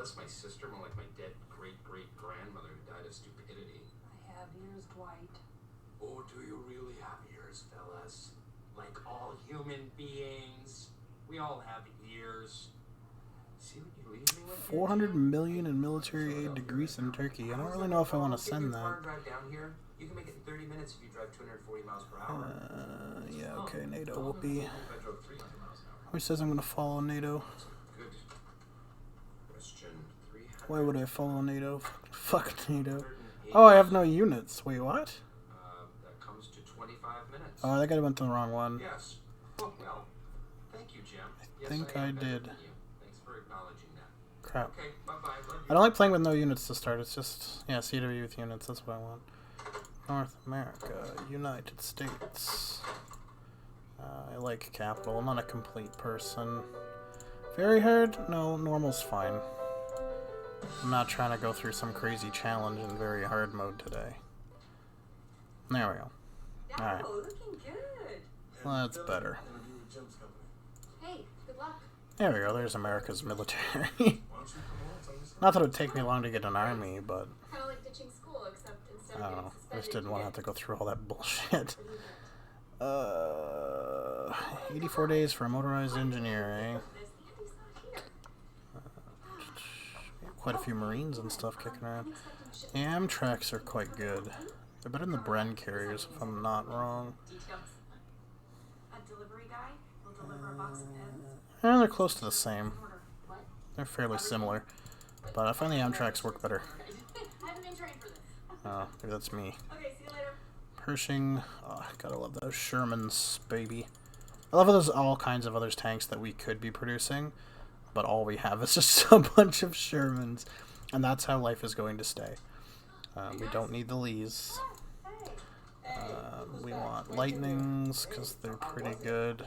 bless my sister, more like my dead great-great-grandmother who died of stupidity. I have ears, Dwight. Oh, do you really have ears, fellas? Like all human beings. We all have ears. See what you leave me with? 400 million in military aid to Greece and Turkey. I don't really know if I want to send that. Drive down here. You can make it in 30 minutes if you drive 240 miles per hour. Yeah, okay, NATO will be. I drove 300 miles an hour. Who says I'm going to follow NATO? Good question. Why would I follow NATO? Fuck NATO. Oh, I have no units. Wait, what? That comes to 25 minutes. Oh, I think I went to the wrong one. Yes. Oh, well, thank you, Jim. I think I did. Thanks for acknowledging that. Crap. Okay, bye-bye. I don't like playing with no units to start. It's just, yeah, CW with units. That's what I want. North America, United States. I like capital. I'm not a complete person. Very hard? No, normal's fine. I'm not trying to go through some crazy challenge in very hard mode today. There we go. Alright. Looking good. Well, that's better. Hey, good luck. There we go. There's America's military. Not that it would take me long to get an army, but Kind of like ditching school, except instead I of don't know. getting I just suspended, didn't want to have you to go through all that bullshit. 84 days for a motorized engineer, eh? Quite a few Marines and stuff kicking around. The Amtraks are quite good. They're better than the Bren carriers, if I'm not wrong. A delivery guy will deliver a box of pens. They're close to the same. They're fairly similar. But I find the Amtraks work better. I haven't been trained for this. Oh, maybe that's me. Okay, see you later. Pershing. Oh, gotta love those Shermans, baby. I love those all kinds of other tanks that we could be producing, but all we have is just a bunch of Shermans, and that's how life is going to stay. We don't need the Lees. We want Lightnings, because they're pretty good.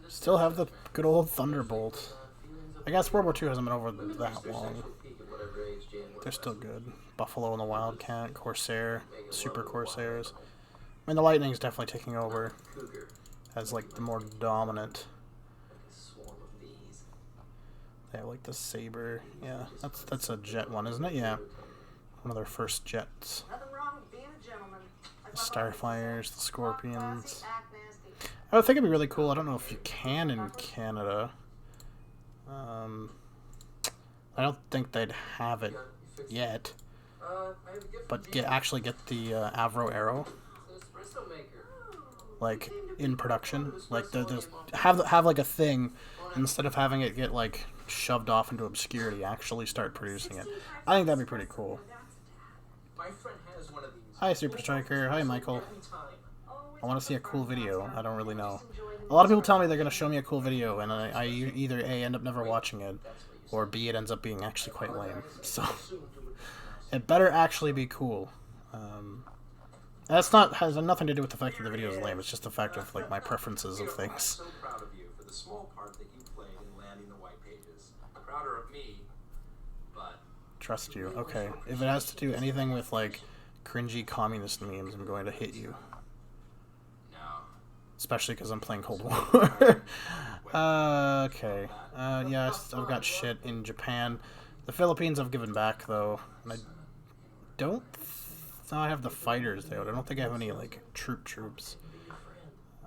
Still have the good old Thunderbolt. I guess World War II hasn't been over that long. They're still good. Buffalo and the Wildcat, Corsair, Super Corsairs. I mean, the Lightning's definitely taking over as, like, the more dominant. They have, like, the Saber. Yeah, that's a jet one, isn't it? Yeah. One of their first jets. The Starfires, the Scorpions. I would think it'd be really cool. I don't know if you can in Canada. I don't think they'd have it yet. But actually get the Avro Arrow, like, in production. Like, there's have like a thing, instead of having it get, like, shoved off into obscurity, actually start producing it. I think that'd be pretty cool. Hi, Super Striker. Hi, Michael. I want to see a cool video. I don't really know. A lot of people tell me they're going to show me a cool video, and I either A, end up never watching it, or B, it ends up being actually quite lame. So, it better actually be cool. Has nothing to do with the fact that the video is lame. It's just the fact of, like, my preferences of things. So proud of you for the small part that you played in landing the white pages. Prouder of me, but Trust you. Okay. If it has to do anything with, like, cringy communist memes, I'm going to hit you. no. Especially because I'm playing Cold War. Okay. Yes, I've got shit in Japan. The Philippines I've given back, though. And I don't... No, I have the fighters, though. I don't think I have any, like, troops.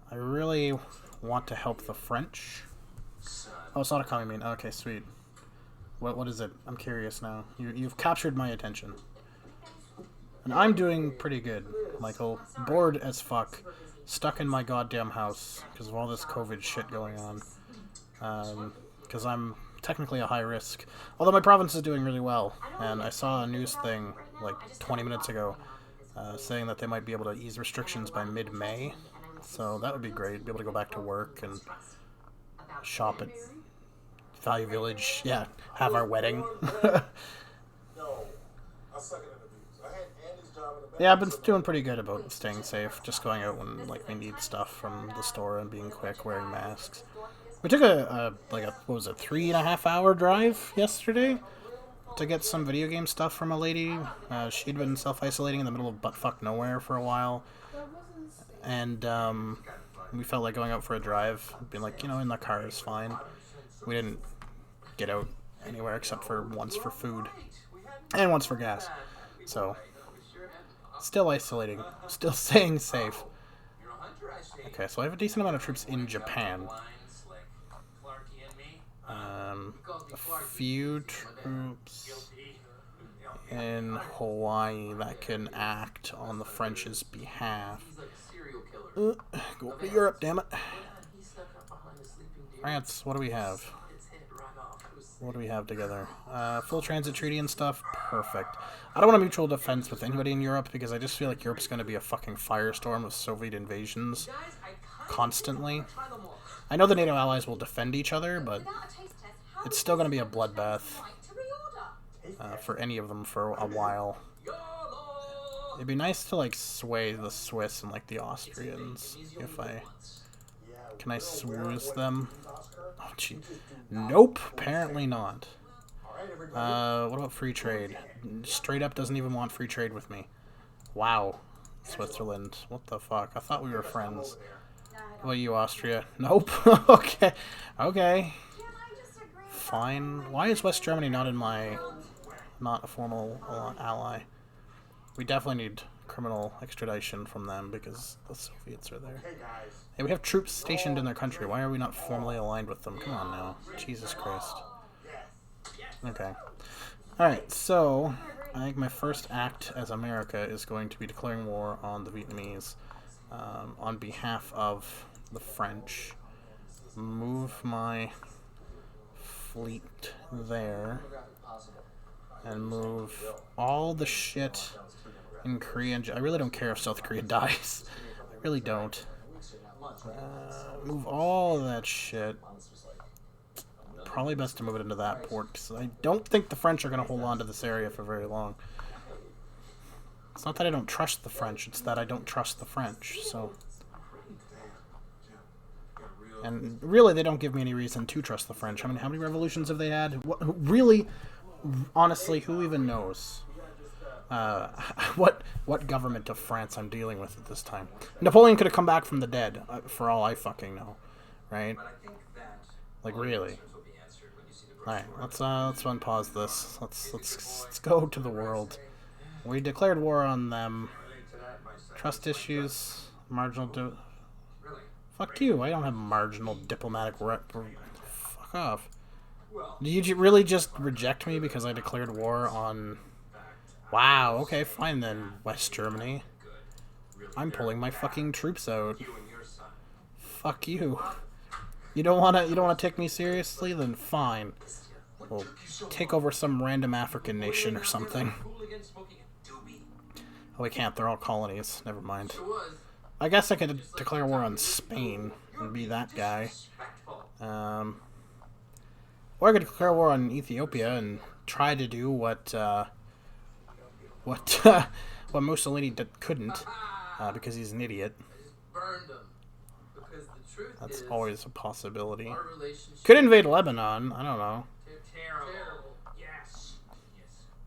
I really want to help the French. Oh, it's not a commie meme. Okay, sweet. What is it? I'm curious now. You've captured my attention. And I'm doing pretty good, Michael. Bored as fuck. Stuck in my goddamn house because of all this COVID shit going on. Because I'm technically a high risk. Although my province is doing really well. And I saw a news thing, like, 20 minutes ago, saying that they might be able to ease restrictions by mid-May. So that would be great. Be able to go back to work and shop at Value Village. Yeah, have our wedding. Yeah, I've been doing pretty good about staying safe. Just going out when, like, we need stuff from the store and being quick, wearing masks. We took what was it, 3.5 hour drive yesterday to get some video game stuff from a lady. She'd been self-isolating in the middle of buttfuck nowhere for a while. And we felt like going out for a drive. Being like, in the car is fine. we didn't get out anywhere except for once for food and once for gas. So, still isolating, still staying safe. Okay, so I have a decent amount of troops in Japan. A few troops in Hawaii that can act on the French's behalf. Go to Europe, damn it. France, what do we have? What do we have together? Full transit treaty and stuff? Perfect. I don't want a mutual defense with anybody in Europe because I just feel like Europe's going to be a fucking firestorm of Soviet invasions constantly. I know the NATO allies will defend each other, but it's still going to be a bloodbath for any of them for a while. It'd be nice to, like, sway the Swiss and, like, the Austrians if I... Can I swooze them? Oh, gee. Nope, apparently not. What about free trade? Straight up doesn't even want free trade with me. Wow. Switzerland. What the fuck? I thought we were friends. What about you, Austria? Nope. Okay. Okay. Fine. Why is West Germany not in my... not a formal ally? We definitely need criminal extradition from them because the Soviets are there. Hey, we have troops stationed in their country. Why are we not formally aligned with them? Come on now. Jesus Christ. Okay. Alright, so I think my first act as America is going to be declaring war on the Vietnamese on behalf of the French. Move my fleet there and move all the shit in Korea. I really don't care if South Korea dies. I really don't. Move all that shit. Probably best to move it into that port, because I don't think the French are going to hold on to this area for very long. It's not that I don't trust the French, it's that I don't trust the French, so... And really, they don't give me any reason to trust the French. I mean, how many revolutions have they had? Really, honestly, who even knows? What government of France I'm dealing with at this time? Napoleon could have come back from the dead, for all I fucking know, right? Like, really? Alright, let's unpause this. Let's go to the world. We declared war on them. Trust issues, marginal. Fuck you! I don't have marginal diplomatic fuck off. Did you really just reject me because I declared war on? Wow. Okay, fine then, West Germany. I'm pulling my fucking troops out. Fuck you. You don't wanna take me seriously? Then fine. We'll take over some random African nation or something. Oh, we can't. They're all colonies. Never mind. I guess I could declare war on Spain and be that guy. Or I could declare war on Ethiopia and try to do what Mussolini couldn't, because he's an idiot. That's always a possibility. Could invade Lebanon. I don't know.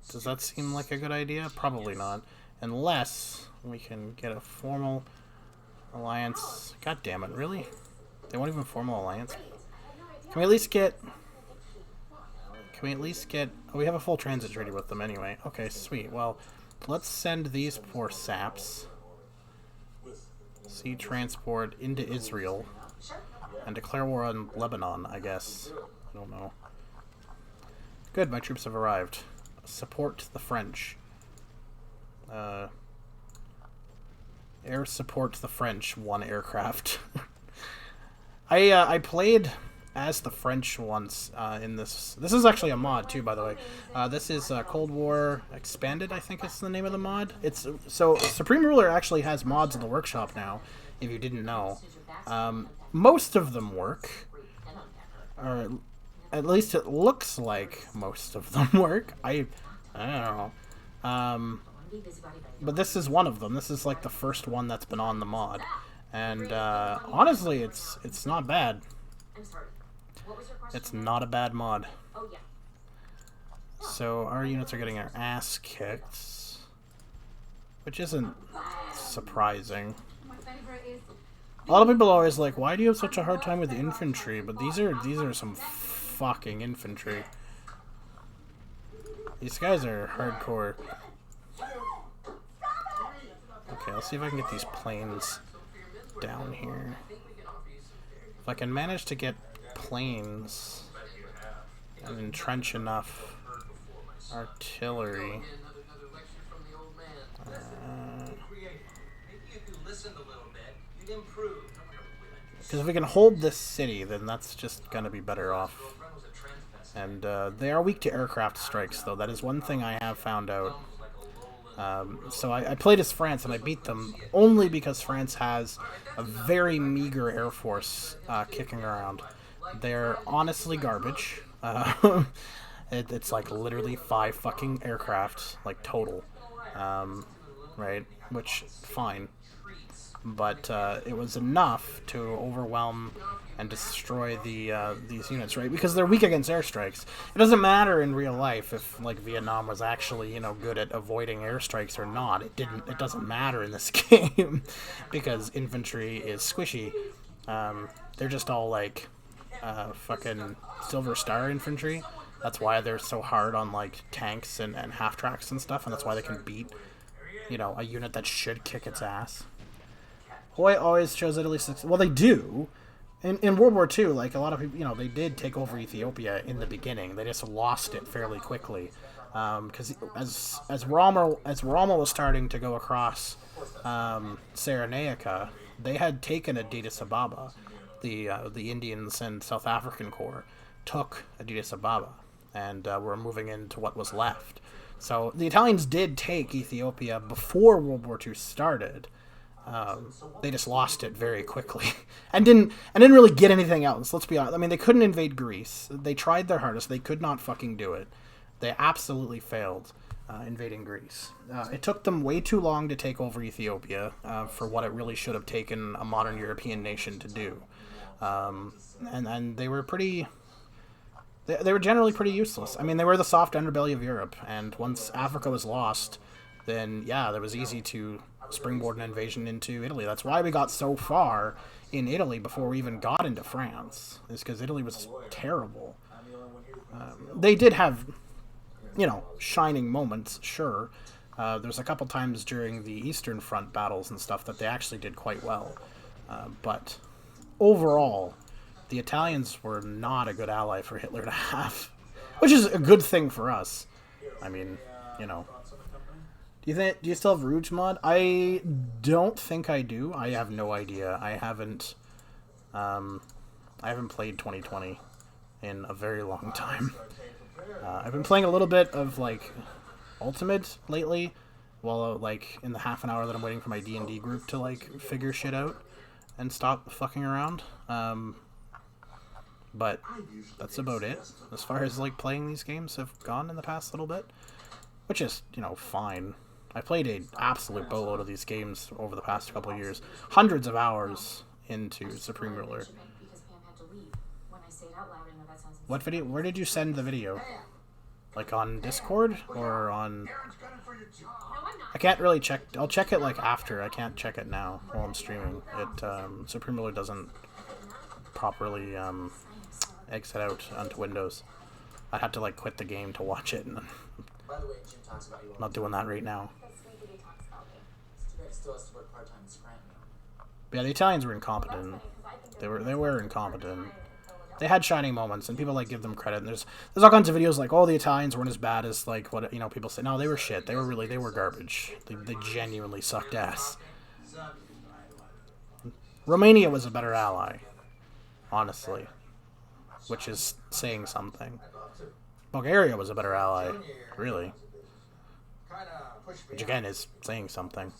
Does that seem like a good idea? Probably not. Unless we can get a formal alliance. God damn it, really? They won't even formal alliance? Can we at least get... Oh, we have a full transit treaty with them anyway. Okay, sweet. Well, let's send these poor saps. Sea transport into Israel. And declare war on Lebanon, I guess. I don't know. Good, my troops have arrived. Support the French. Air support the French, 1 aircraft. I played as the French once in this. This is actually a mod too, by the way. This is Cold War Expanded, I think is the name of the mod. It's so Supreme Ruler actually has mods in the workshop now, if you didn't know. Most of them work, or at least it looks like most of them work. I don't know. But this is one of them. This is like the first one that's been on the mod, and honestly, it's not bad. It's not a bad mod. So our units are getting our ass kicked, which isn't surprising. A lot of people are always like, "Why do you have such a hard time with infantry?" But these are some fucking infantry. These guys are hardcore. Okay, let's see if I can get these planes down here. If I can manage to get planes and entrench enough artillery. Because if we can hold this city, then that's just gonna be better off. And they are weak to aircraft strikes, though. That is one thing I have found out. So I played as France, and I beat them only because France has a very meager air force kicking around. They're honestly garbage. It's like literally 5 fucking aircraft, like total, right? Which, fine. But it was enough to overwhelm and destroy these units, right? Because they're weak against airstrikes. It doesn't matter in real life if like Vietnam was actually, you know, good at avoiding airstrikes or not. It doesn't matter in this game because infantry is squishy. They're just all like fucking Silver Star infantry. That's why they're so hard on like tanks and half tracks and stuff, and that's why they can beat, you know, a unit that should kick its ass. Hawaii always chose Italy. Well, they do. In World War II, like a lot of people, you know, they did take over Ethiopia in the beginning. They just lost it fairly quickly, because as Rommel was starting to go across Cyrenaica, they had taken Addis Ababa. The Indians and South African Corps took Addis Ababa and were moving into what was left. So the Italians did take Ethiopia before World War II started. They just lost it very quickly and didn't really get anything else. Let's be honest. I mean, they couldn't invade Greece. They tried their hardest. They could not fucking do it. They absolutely failed invading Greece. It took them way too long to take over Ethiopia for what it really should have taken a modern European nation to do. And they were pretty... They were generally pretty useless. I mean, they were the soft underbelly of Europe, and once Africa was lost, then, yeah, it was easy to springboard an invasion into Italy. That's why we got so far in Italy before we even got into France, is because Italy was terrible. They did have, you know, shining moments, sure. There's a couple times during the Eastern Front battles and stuff that they actually did quite well. But overall, the Italians were not a good ally for Hitler to have, which is a good thing for us. I mean, you know. Do you still have Rouge mod? I don't think I do. I have no idea. I haven't played 2020 in a very long time. I've been playing a little bit of like Ultimate lately, while like in the half an hour that I'm waiting for my D&D group to like figure shit out and stop fucking around. But that's about it as far as like playing these games have gone in the past little bit, which is, you know, fine. I played an absolute boatload of these games over the past couple of years. Hundreds of hours into Supreme Ruler. What video? Where did you send the video? Like on Discord? Or on... I can't really check... I'll check it like after. I can't check it now while I'm streaming. Supreme Ruler doesn't properly exit out onto Windows. I'd have to like quit the game to watch it, and I'm not doing that right now. But yeah, the Italians were incompetent. They were incompetent. They had shining moments, and people like give them credit. And there's all kinds of videos like, oh, the Italians weren't as bad as like what, you know, people say. No, they were shit. They were garbage. They genuinely sucked ass. Romania was a better ally, honestly, which is saying something. Bulgaria was a better ally, really, which again is saying something.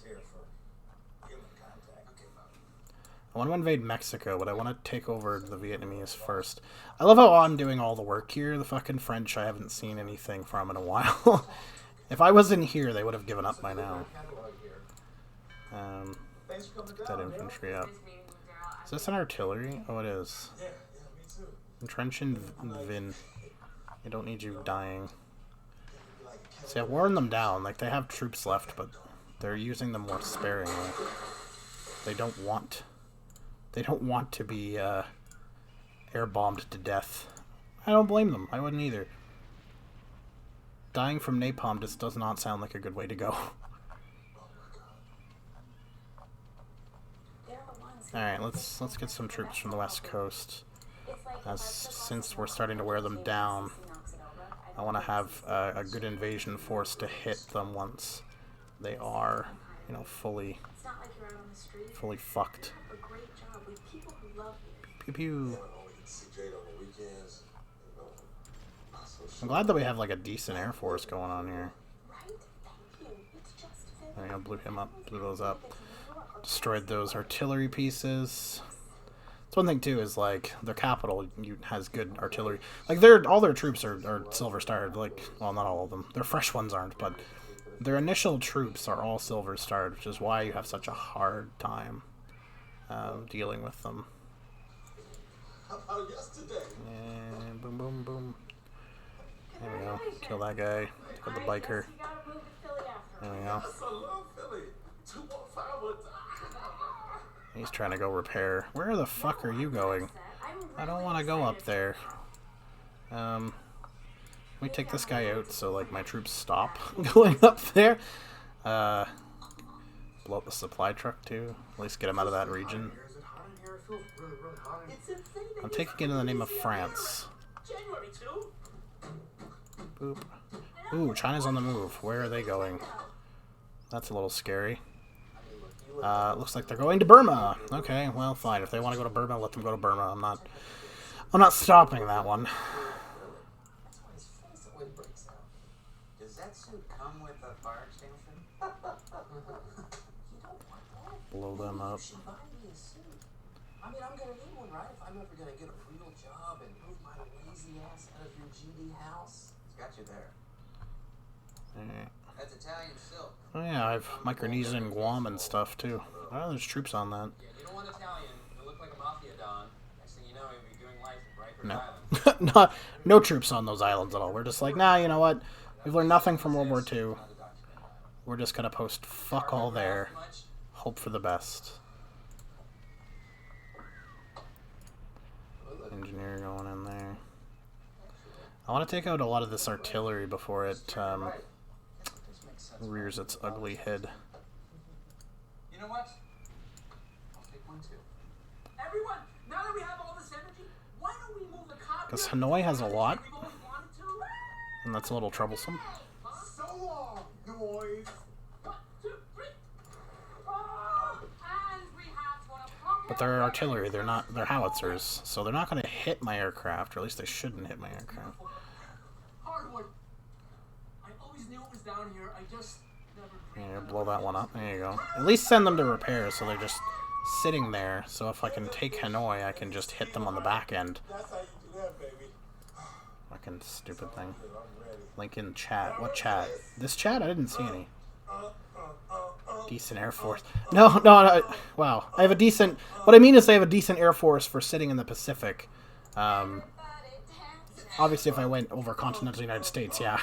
I want to invade Mexico, but I want to take over the Vietnamese first. I love how I'm doing all the work here. The fucking French, I haven't seen anything from in a while. If I was in here, they would have given up by now. Let's get that infantry up. Is this an artillery? Oh, it is. Entrench in Vin. I don't need you dying. See, I've worn them down. Like, they have troops left, but they're using them more sparingly. They don't want to be air bombed to death I don't blame them. I wouldn't either. Dying from napalm just does not sound like a good way to go. Alright, let's get some troops from the west coast. Since we're starting to wear them down, I want to have a good invasion force to hit them once they are, you know, fully fucked. Pew pew. I'm glad that we have like a decent air force going on here. There you go, blew him up, blew those up. Destroyed those artillery pieces. That's one thing too, is like their capital has good artillery. Like all their troops are silver starred. Like, well, not all of them. Their fresh ones aren't, but their initial troops are all silver starred, which is why you have such a hard time dealing with them. And boom, boom, boom. There we go. Kill that guy. Kill the biker. There we go. He's trying to go repair. Where the fuck are you going? I don't want to go up there. Let me take this guy out so like my troops stop going up there. Blow up the supply truck too. At least get him out of that region. I'm taking it in the name of France. Boop. Ooh, China's on the move. Where are they going? That's a little scary. Looks like they're going to Burma. Okay, well, fine. If they want to go to Burma, let them go to Burma. I'm not stopping that one. Does that suit come with a fire extinguisher? Blow them up. I mean, I'm gonna need one, right? If I'm ever gonna get a real job and move my lazy ass out of your GD house. It's got you there. Alright. That's Italian silk. Oh yeah, I have Micronesia and Guam and stuff too. Oh, there's troops on that. Yeah, you don't want Italian. You look like a mafia don. Next thing you know, you'll be doing life in Rikers Island. No troops on those islands at all. We're just like, nah, you know what? We've learned nothing from World War II. We're just gonna post fuck all there. Hope for the best. Engineer going in there. I want to take out a lot of this artillery before it rears its ugly head. You know what? I'll take one too. Everyone, now that we have all this energy, why don't we move the cop? Because Hanoi has a lot, and that's a little troublesome. So long, noise. 1, 2, 3. And we have one of But they're artillery, they're howitzers, so they're not going to hit my aircraft, or at least they shouldn't hit my aircraft. Hardwood. I always knew it was down here. I just never. Yeah, blow that one up. There you go. At least send them to repair, so they're just sitting there. So if I can take Hanoi, I can just hit them on the back end. That's how you do that, baby. Fucking stupid thing. Link in chat. What chat? This chat? I didn't see any. Decent Air Force. No. Wow. I have a decent... What I mean is I have a decent Air Force for sitting in the Pacific. Obviously, if I went over continental United States, yeah.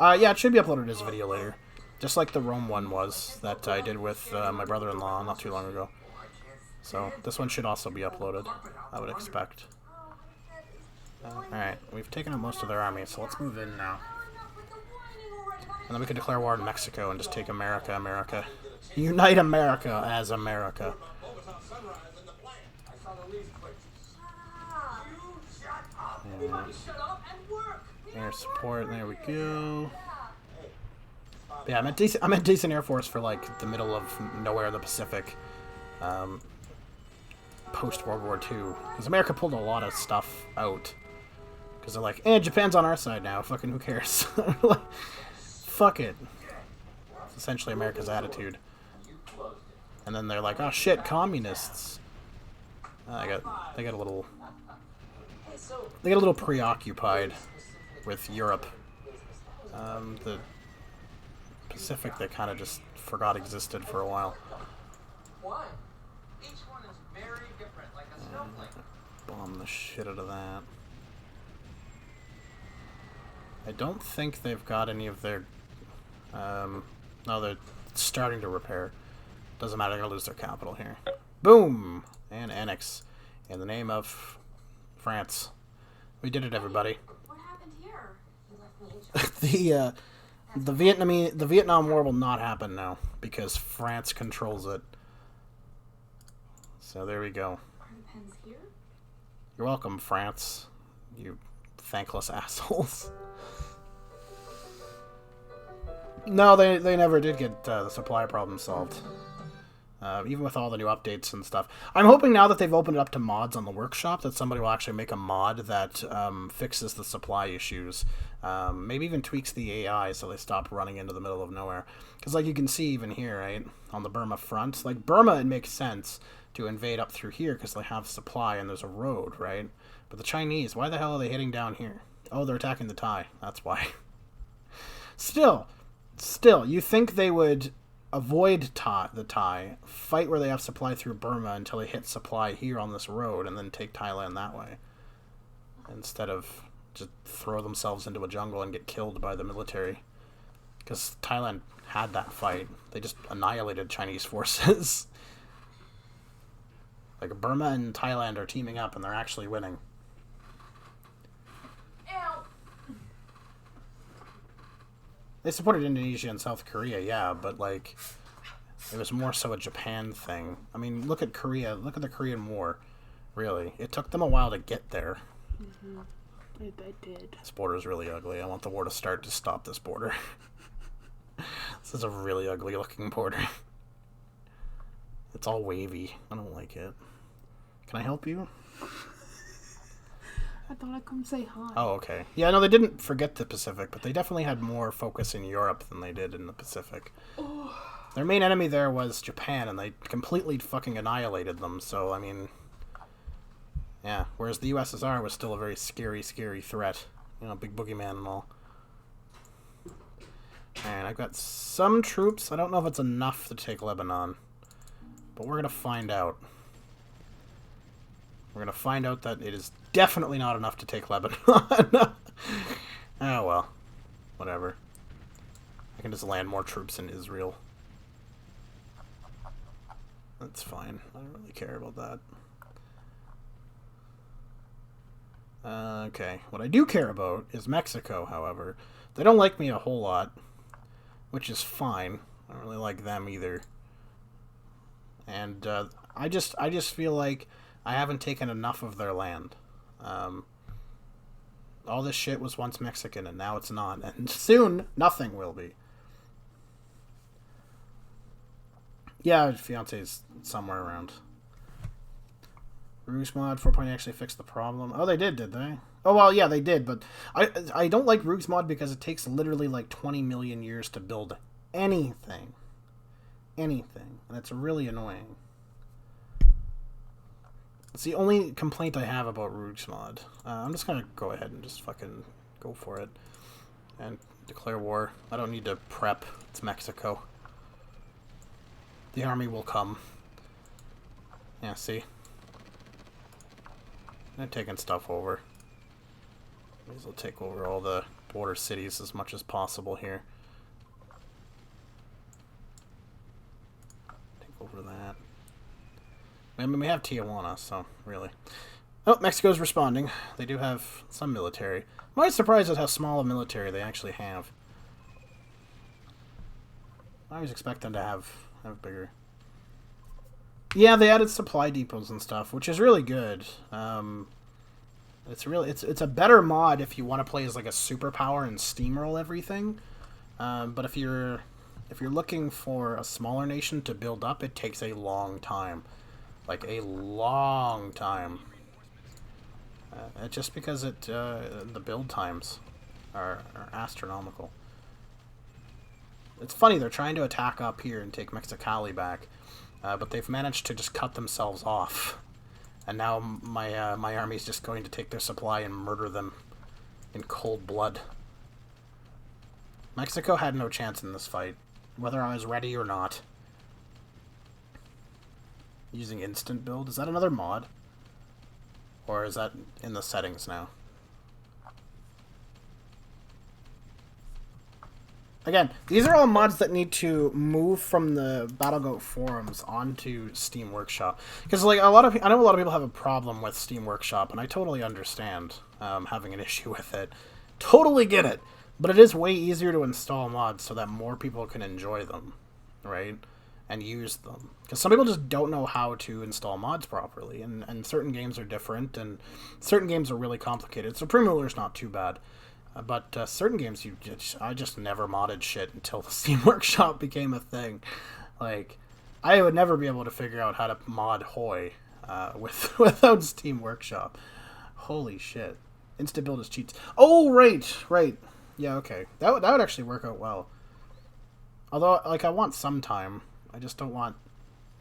Yeah, it should be uploaded as a video later. Just like the Rome one was that I did with my brother-in-law not too long ago. So, this one should also be uploaded, I would expect. Alright, we've taken out most of their army, so let's move in now. And then we can declare war on Mexico and just take America. Unite America as America. Air support, there we go. Yeah, I'm at decent Air Force for like the middle of nowhere in the Pacific. Post World War II. Because America pulled a lot of stuff out. Because they're like, Japan's on our side now, fucking who cares? Like, fuck it. It's essentially America's attitude. And then they're like, oh shit, communists. They got a little preoccupied with Europe. The Pacific they kind of just forgot existed for a while. Why? Each one is very different, like a snowflake. Bomb the shit out of that. I don't think they've got any of their... no, they're starting to repair. Doesn't matter, they're going to lose their capital here. Boom! And annex. In the name of France. We did it, everybody. What happened here? You left me in charge. The Vietnam War will not happen now because France controls it. So there we go. Are the pens here? You're welcome, France. You thankless assholes. No, they never did get the supply problem solved. Even with all the new updates and stuff. I'm hoping now that they've opened it up to mods on the workshop that somebody will actually make a mod that fixes the supply issues. Maybe even tweaks the AI so they stop running into the middle of nowhere. Because like you can see even here, right, on the Burma front, like Burma, it makes sense to invade up through here because they have supply and there's a road, right? But the Chinese, why the hell are they hitting down here? Oh, they're attacking the Thai. That's why. Still, you think they would avoid the Thai, fight where they have supply through Burma until they hit supply here on this road, and then take Thailand that way. Instead of just throw themselves into a jungle and get killed by the military. Because Thailand had that fight. They just annihilated Chinese forces. Like, Burma and Thailand are teaming up, and they're actually winning. They supported Indonesia and South Korea, yeah, but, like, it was more so a Japan thing. I mean, look at Korea. Look at the Korean War. Really. It took them a while to get there. Mm-hmm. I did. This border is really ugly. I want the war to start to stop this border. This is a really ugly looking border. It's all wavy. I don't like it. Can I help you? I thought I'd come say hi. Oh, okay. Yeah, no, they didn't forget the Pacific, but they definitely had more focus in Europe than they did in the Pacific. Oh. Their main enemy there was Japan, and they completely fucking annihilated them, so, I mean... Yeah, whereas the USSR was still a very scary, scary threat. You know, big boogeyman and all. And I've got some troops. I don't know if it's enough to take Lebanon. But we're going to find out. We're going to find out that it is definitely not enough to take Lebanon. Oh, well. Whatever. I can just land more troops in Israel. That's fine. I don't really care about that. Okay. What I do care about is Mexico, however. They don't like me a whole lot, which is fine. I don't really like them either. And I just feel like I haven't taken enough of their land. All this shit was once Mexican, and now it's not. And soon, nothing will be. Yeah, fiance's somewhere around. Rouge Mod 4.0 actually fixed the problem. Oh, they did they? Oh, well, yeah, they did, but I don't like Rouge Mod because it takes literally like 20 million years to build anything. Anything. And it's really annoying. It's the only complaint I have about Rouge Mod. I'm just gonna go ahead and just fucking go for it. And declare war. I don't need to prep. It's Mexico. The army will come. Yeah, see? They're taking stuff over. May as well take over all the border cities as much as possible here. Take over that. I mean, we have Tijuana, so really. Oh, Mexico's responding. They do have some military. I'm always surprised at how small a military they actually have. I always expect them to have bigger. Yeah, they added supply depots and stuff, which is really good. It's a better mod if you want to play as like a superpower and steamroll everything. But if you're looking for a smaller nation to build up, it takes a long time. Like a long time. Just because the build times are astronomical. It's funny, they're trying to attack up here and take Mexicali back. But they've managed to just cut themselves off. And now my army's just going to take their supply and murder them in cold blood. Mexico had no chance in this fight, whether I was ready or not. Using instant build? Is that another mod? Or is that in the settings now? Again, these are all mods that need to move from the BattleGoat forums onto Steam Workshop. Because like I know a lot of people have a problem with Steam Workshop, and I totally understand having an issue with it. Totally get it. But it is way easier to install mods so that more people can enjoy them, right? And use them. Because some people just don't know how to install mods properly, and certain games are different, and certain games are really complicated. So Primula is not too bad. But certain games, I just never modded shit until the Steam Workshop became a thing. Like, I would never be able to figure out how to mod Hoi without Steam Workshop. Holy shit. Insta-build is cheats. Oh, right. Yeah, okay. That would actually work out well. Although, like, I want some time. I just don't want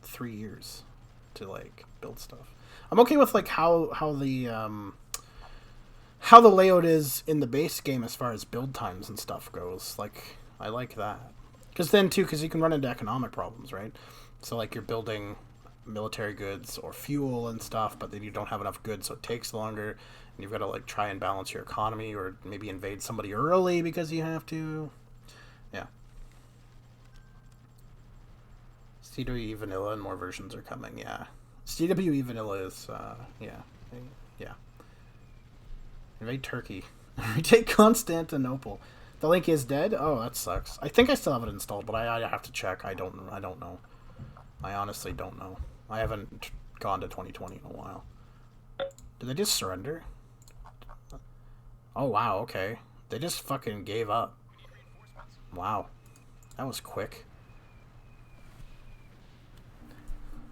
3 years to, like, build stuff. I'm okay with, like, how the layout is in the base game as far as build times and stuff goes. Like, I like that. Because you can run into economic problems, right? So, like, you're building military goods or fuel and stuff, but then you don't have enough goods, so it takes longer, and you've got to, like, try and balance your economy, or maybe invade somebody early because you have to. Yeah. CWE Vanilla and more versions are coming, yeah. CWE Vanilla is, yeah. Invade Turkey. Retake Constantinople. The link is dead? Oh, that sucks. I think I still have it installed, but I have to check. I don't know. I honestly don't know. I haven't gone to 2020 in a while. Did they just surrender? Oh, wow, okay. They just fucking gave up. Wow. That was quick.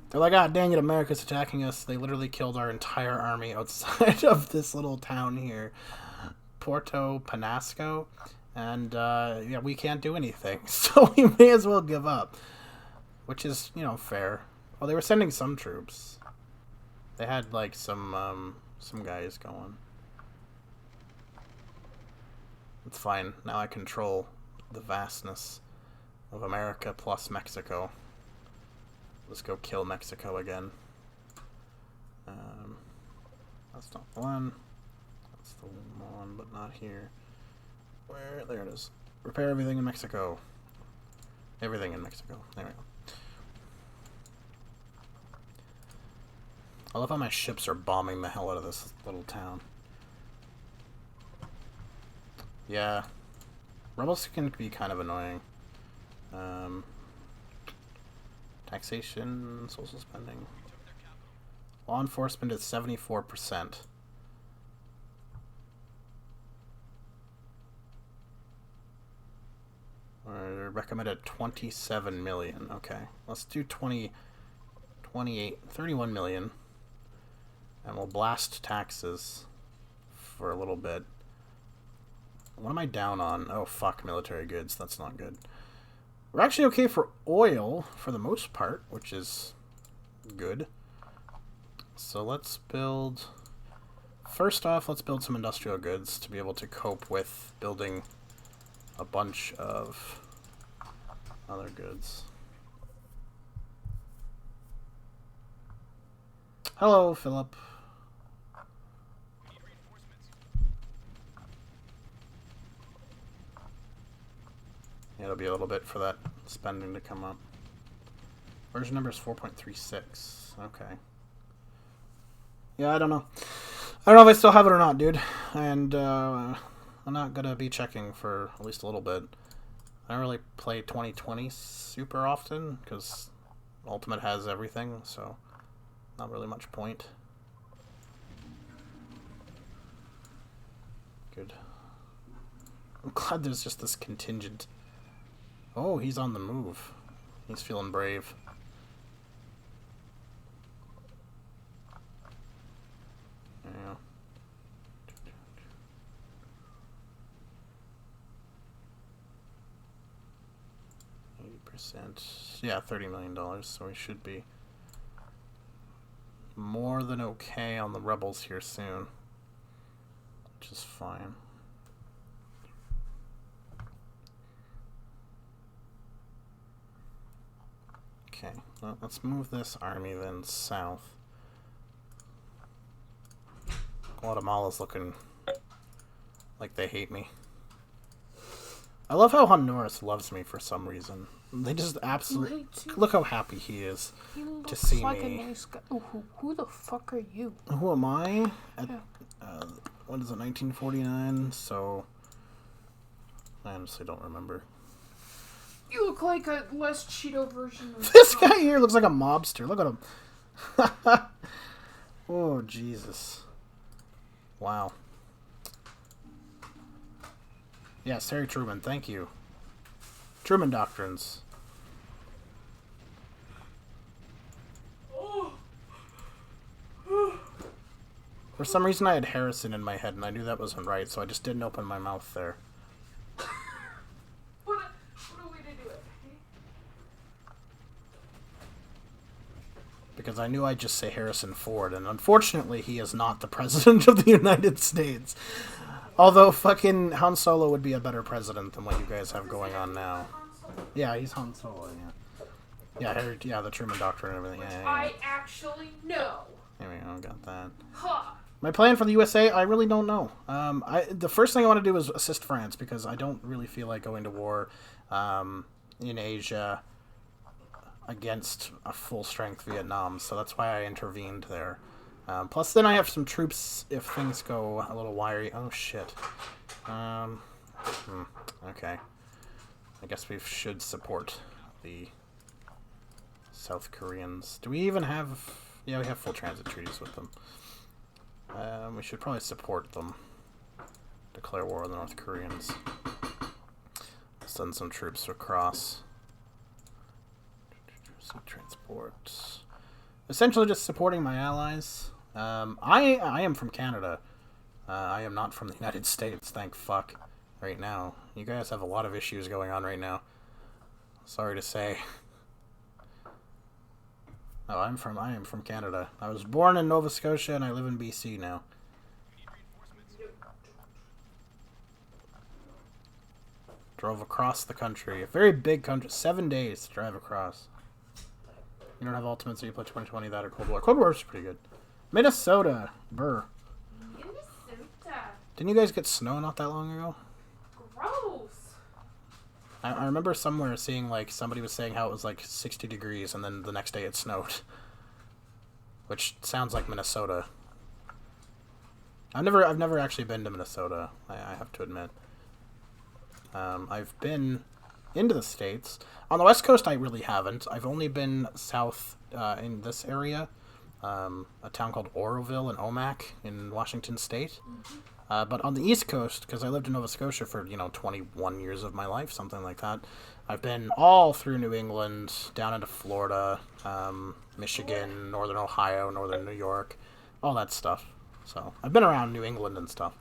They're like, ah, dang it, America's attacking us. They literally killed our entire army outside of this little town here. Porto Penasco. And, yeah, we can't do anything. So we may as well give up. Which is, you know, fair. Well, they were sending some troops. They had, like, some guys going. It's fine. Now I control the vastness of America plus Mexico. Let's go kill Mexico again. That's not the one. That's the one, but not here. Where? There it is. Repair everything in Mexico. Everything in Mexico. There we go. I love how my ships are bombing the hell out of this little town. Yeah. Rebels can be kind of annoying. Taxation, social spending. Law enforcement is 74%. We're recommended 27 million. Okay, let's do 31 million. And we'll blast taxes for a little bit. What am I down on? Oh, fuck, military goods. That's not good. We're actually okay for oil, for the most part, which is good. So let's build... First off, let's build some industrial goods to be able to cope with building a bunch of other goods. Hello, Philip. Yeah, it'll be a little bit for that spending to come up. Version number is 4.36. Okay. Yeah, I don't know. I don't know if I still have it or not, dude. And I'm not gonna be checking for at least a little bit. I don't really play 2020 super often because Ultimate has everything, so not really much point. Good. I'm glad there's just this contingent. Oh, he's on the move. He's feeling brave. Yeah. 80%. Yeah, $30 million, so we should be more than okay on the rebels here soon. Which is fine. Okay, well, let's move this army then south. Guatemala's looking like they hate me. I love how Honduras loves me for some reason. They just absolutely... hates you? Look how happy he is He to looks see like me. a nice guy. Oh, who the fuck are you? Who am I? At, Yeah. what is it, 1949? So... I honestly don't remember. You look like a less Cheeto version of This guy here looks like a mobster. Look at him. Oh, Jesus. Wow. Yes, Harry Truman, thank you. Truman Doctrines. For some reason I had Harrison in my head and I knew that wasn't right, so I just didn't open my mouth there. What a way to do it. Because I knew I'd just say Harrison Ford, and unfortunately he is not the President of the United States. Although fucking Han Solo would be a better president than what you guys have going on now. Yeah, he's Han Solo, yeah. Yeah, Harry, yeah, the Truman Doctrine and everything. Yeah, I actually know. There we go, got that. Huh. My plan for the USA, I really don't know. The first thing I want to do is assist France, because I don't really feel like going to war in Asia against a full-strength Vietnam, so that's why I intervened there. Plus, then I have some troops if things go a little wiry. Oh, shit. Okay. I guess we should support the South Koreans. Do we even have... Yeah, we have full transit treaties with them. We should probably support them. Declare war on the North Koreans. Send some troops across. Transport. Essentially just supporting my allies. I am from Canada. I am not from the United States, thank fuck. Right now. You guys have a lot of issues going on right now. Sorry to say. Oh, I am from Canada. I was born in Nova Scotia and I live in BC now. Drove across the country. A very big country. 7 days to drive across. You don't have Ultimate, so you play 2020, that or Cold War. Cold War is pretty good. Minnesota. Burr. Minnesota. Didn't you guys get snow not that long ago? Gross. I remember somewhere seeing, like, somebody was saying how it was, like, 60 degrees, and then the next day it snowed. Which sounds like Minnesota. I've never actually been to Minnesota, I have to admit. I've been into the States. On the West Coast, I really haven't. I've only been south in this area. A town called Oroville and Omak in Washington State. But on the East Coast, because I lived in Nova Scotia for, 21 years of my life, something like that, I've been all through New England, down into Florida, Michigan, Northern Ohio, Northern New York, all that stuff. So I've been around New England and stuff.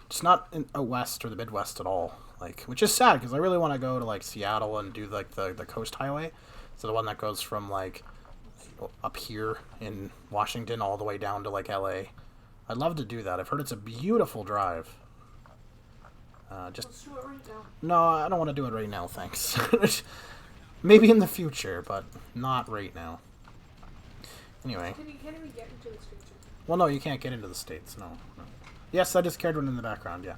Just not in a West or the Midwest at all. Like, which is sad, because I really want to go to, like, Seattle and do, like, the Coast Highway. So the one that goes from, like, up here in Washington all the way down to, like, LA. I'd love to do that. I've heard it's a beautiful drive. Let's do it right now. No, I don't want to do it right now, thanks. Maybe in the future, but not right now. Anyway. Can't even get into the streets. Well, no, you can't get into the States, no. Yes, I just carried one in the background, yeah.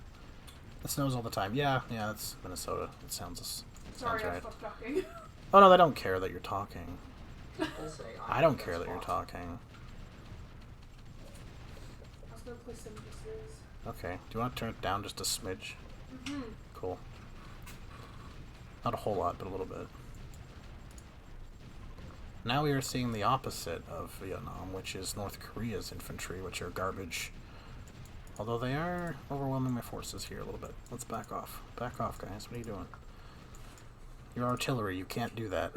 It snows all the time. Yeah, that's Minnesota. It sounds Sorry, I right. stopped talking. Oh, no, they don't care that you're talking. People say I don't care that you're talking. I was gonna play some pieces. Okay. Do you want to turn it down just a smidge? Mm-hmm. Cool. Not a whole lot, but a little bit. Now we are seeing the opposite of Vietnam, which is North Korea's infantry, which are garbage. Although they are overwhelming my forces here a little bit. Let's back off. Back off, guys. What are you doing? You're artillery. You can't do that.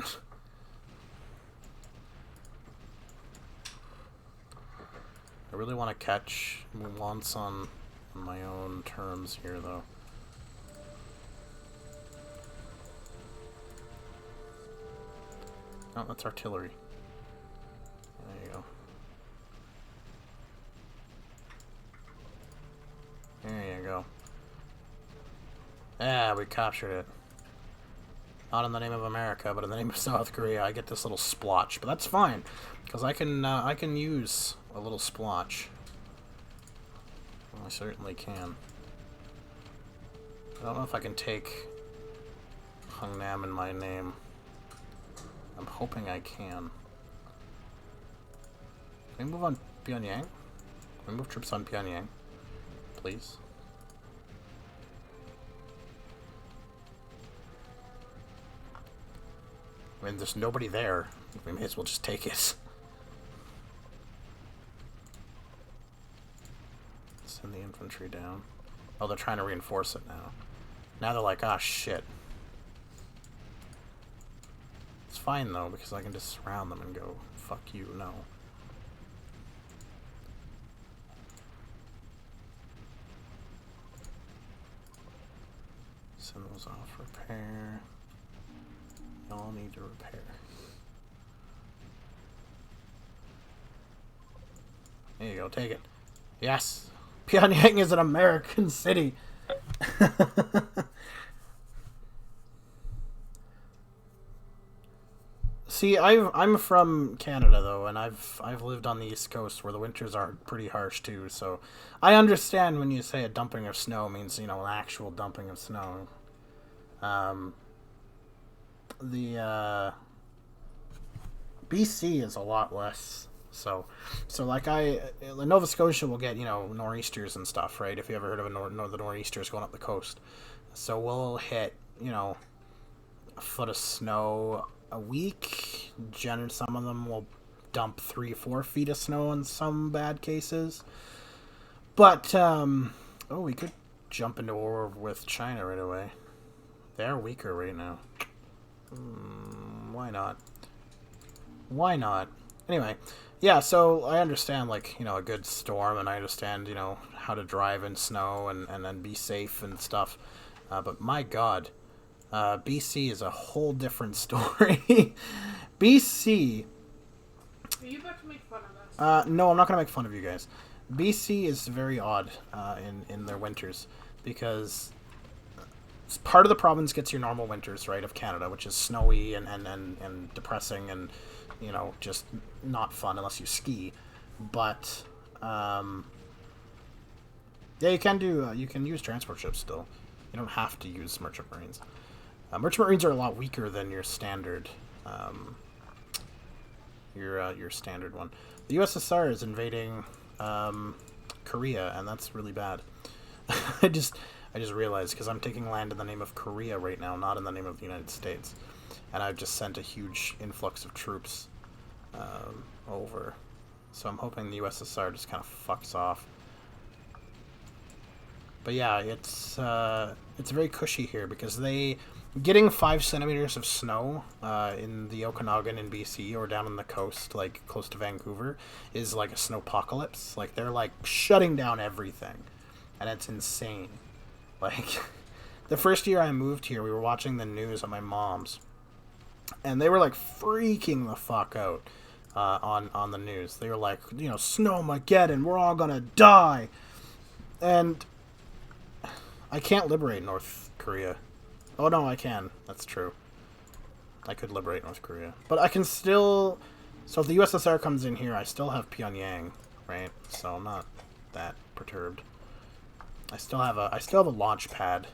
I really want to catch Mulans on my own terms here, though. Oh, that's artillery. There you go. There you go. Yeah, we captured it. Not in the name of America, but in the name of South Korea. I get this little splotch, but that's fine, because I can use a little splotch. I certainly can. I don't know if I can take Hungnam in my name. I'm hoping I can. Can we move on Pyongyang? Can we move troops on Pyongyang? Please? I mean, there's nobody there. We may as well just take it. Send the infantry down. Oh, they're trying to reinforce it now. Now they're like, ah, shit. It's fine, though, because I can just surround them and go, fuck you, no. Send those off, repair. Y'all need to repair. There you go, take it. Yes! Pyongyang is an American city! See, I'm from Canada though, and I've lived on the East Coast where the winters are pretty harsh too. So I understand when you say a dumping of snow means, you know, an actual dumping of snow. BC is a lot less. So like Nova Scotia will get, you know, nor'easters and stuff, right? If you ever heard of the nor'easters going up the coast, so we'll hit, you know, a foot of snow a week. Some of them will dump 3-4 feet of snow in some bad cases. But oh, we could jump into war with China right away. They're weaker right now. Why not? Why not? Anyway, yeah, so I understand, like, you know, a good storm, and I understand, you know, how to drive in snow and then be safe and stuff. But my God, BC is a whole different story. BC... Are you about to make fun of us? No, I'm not going to make fun of you guys. BC is very odd in their winters, because part of the province gets your normal winters, right, of Canada, which is snowy and depressing and, you know, just not fun unless you ski. But, yeah, you can use transport ships still. You don't have to use Merchant Marines. Merchant Marines are a lot weaker than your standard, your standard one. The USSR is invading, Korea, and that's really bad. I just realized, because I'm taking land in the name of Korea right now, not in the name of the United States. And I've just sent a huge influx of troops over. So I'm hoping the USSR just kind of fucks off. But yeah, it's very cushy here, because getting 5 centimeters of snow in the Okanagan in BC or down on the coast, like close to Vancouver, is like a snowpocalypse. Like, they're like shutting down everything, and it's insane. Like, the first year I moved here, we were watching the news at my mom's, and they were like freaking the fuck out on the news. They were like, you know, Snowmageddon, we're all gonna die. And I can't liberate North Korea. Oh no, I can. That's true. I could liberate North Korea. But I can still... So if the USSR comes in here, I still have Pyongyang, right? So I'm not that perturbed. I still have a launch pad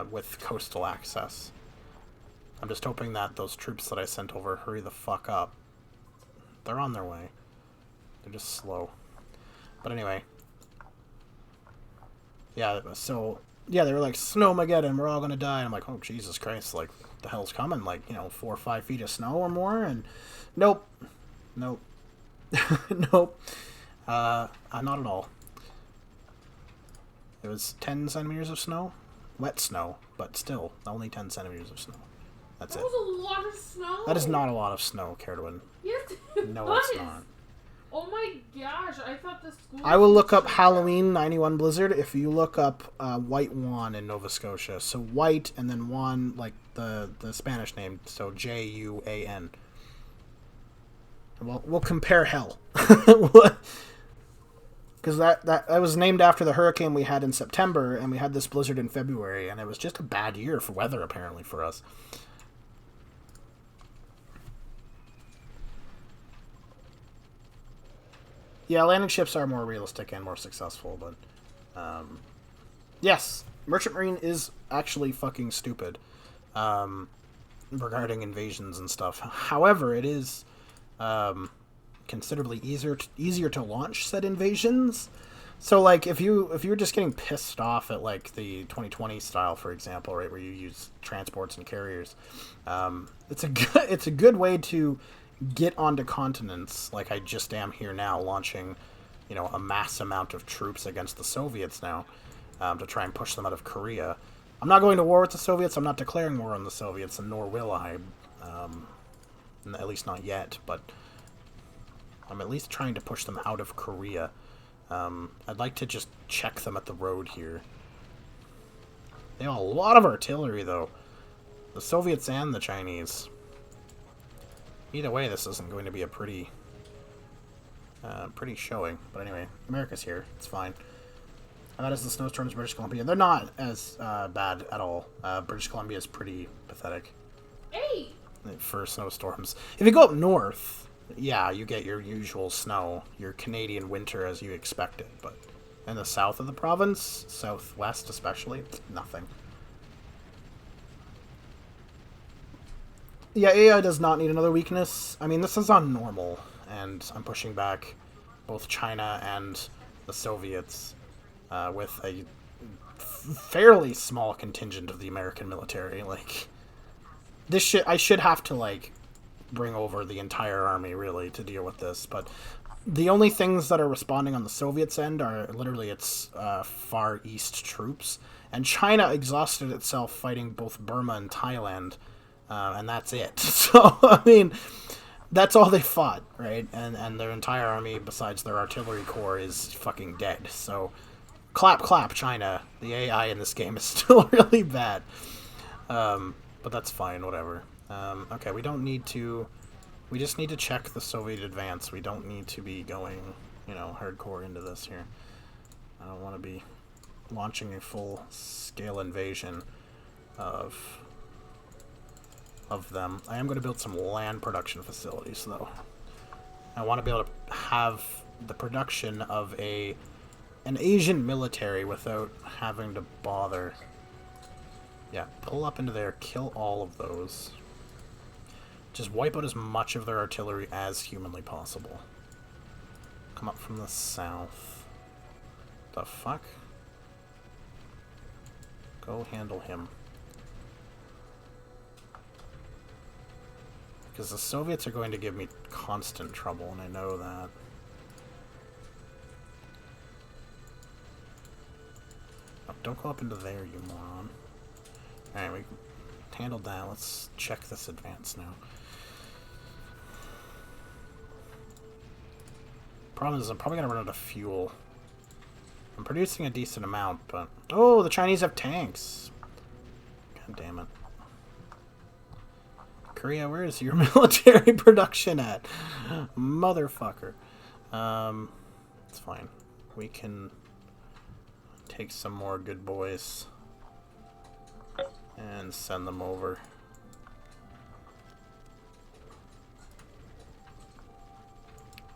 with coastal access. I'm just hoping that those troops that I sent over hurry the fuck up. They're on their way. They're just slow. But anyway. Yeah, so... Yeah, they were like, Snowmageddon, we're all gonna die. And I'm like, oh, Jesus Christ, like, the hell's coming? Like, you know, 4 or 5 feet of snow or more? And nope. Nope. Nope. Not at all. It was 10 centimeters of snow. Wet snow, but still, only 10 centimeters of snow. That's it. That was a lot of snow. That is not a lot of snow, Caradwin. Yes, it No, was. it's not. Oh my gosh, I thought the school... I will look up Halloween 91 Blizzard if you look up White Juan in Nova Scotia. So white and then Juan, like the Spanish name, so Juan. We'll compare hell. Because that was named after the hurricane we had in September, and we had this blizzard in February, and it was just a bad year for weather, apparently, for us. Yeah, landing ships are more realistic and more successful, but... yes, Merchant Marine is actually fucking stupid regarding invasions and stuff. However, it is considerably easier to launch said invasions. So, like, if you're just getting pissed off at, like, the 2020 style, for example, right, where you use transports and carriers, it's a good way to get onto continents, like I just am here now, launching, you know, a mass amount of troops against the Soviets now, to try and push them out of Korea. I'm not going to war with the Soviets. I'm not declaring war on the Soviets, and nor will I, at least not yet, but I'm at least trying to push them out of Korea. I'd like to just check them at the road here. They have a lot of artillery, though. The Soviets and the Chinese. Either way, this isn't going to be a pretty showing. But anyway, America's here. It's fine. That is the snowstorms of British Columbia. They're not as bad at all. British Columbia is pretty pathetic. Hey! For snowstorms. If you go up north, yeah, you get your usual snow, your Canadian winter as you expected, but in the south of the province, southwest especially, nothing. Yeah, AI does not need another weakness. I mean, this is on normal, and I'm pushing back both China and the Soviets with a fairly small contingent of the American military. Like, this shit, I should have to, like, bring over the entire army, really, to deal with this, but the only things that are responding on the Soviets' end are literally its Far East troops, and China exhausted itself fighting both Burma and Thailand, and that's it. So, I mean, that's all they fought, right? And their entire army, besides their artillery corps, is fucking dead. So, clap, clap, China. The AI in this game is still really bad. But that's fine, whatever. Okay, we don't need to... We just need to check the Soviet advance. We don't need to be going, you know, hardcore into this here. I don't want to be launching a full-scale invasion of them. I am going to build some land production facilities, though. I want to be able to have the production of an Asian military without having to bother. Yeah, pull up into there, kill all of those. Just wipe out as much of their artillery as humanly possible. Come up from the south. The fuck? Go handle him. Because the Soviets are going to give me constant trouble, and I know that. Oh, don't go up into there, you moron. Alright, we handled that. Let's check this advance now. Problem is, I'm probably going to run out of fuel. I'm producing a decent amount, but... Oh, the Chinese have tanks! God damn it. Korea, where is your military production at? Motherfucker. It's fine. We can take some more good boys and send them over.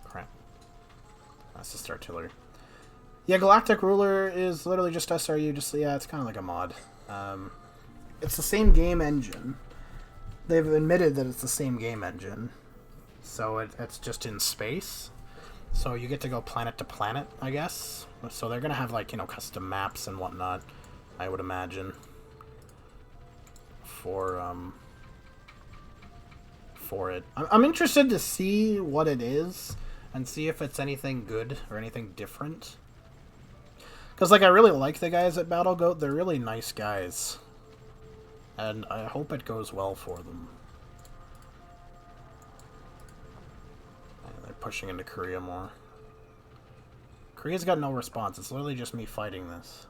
Crap. That's just artillery. Yeah, Galactic Ruler is literally just SRU. Just, yeah, it's kind of like a mod. It's the same game engine. They've admitted that it's the same game engine. So it's just in space. So you get to go planet to planet, I guess. So they're going to have, like, you know, custom maps and whatnot, I would imagine. For it. I'm interested to see what it is and see if it's anything good or anything different. Because, like, I really like the guys at Battle Goat. They're really nice guys. And I hope it goes well for them. And they're pushing into Korea more. Korea's got no response. It's literally just me fighting this.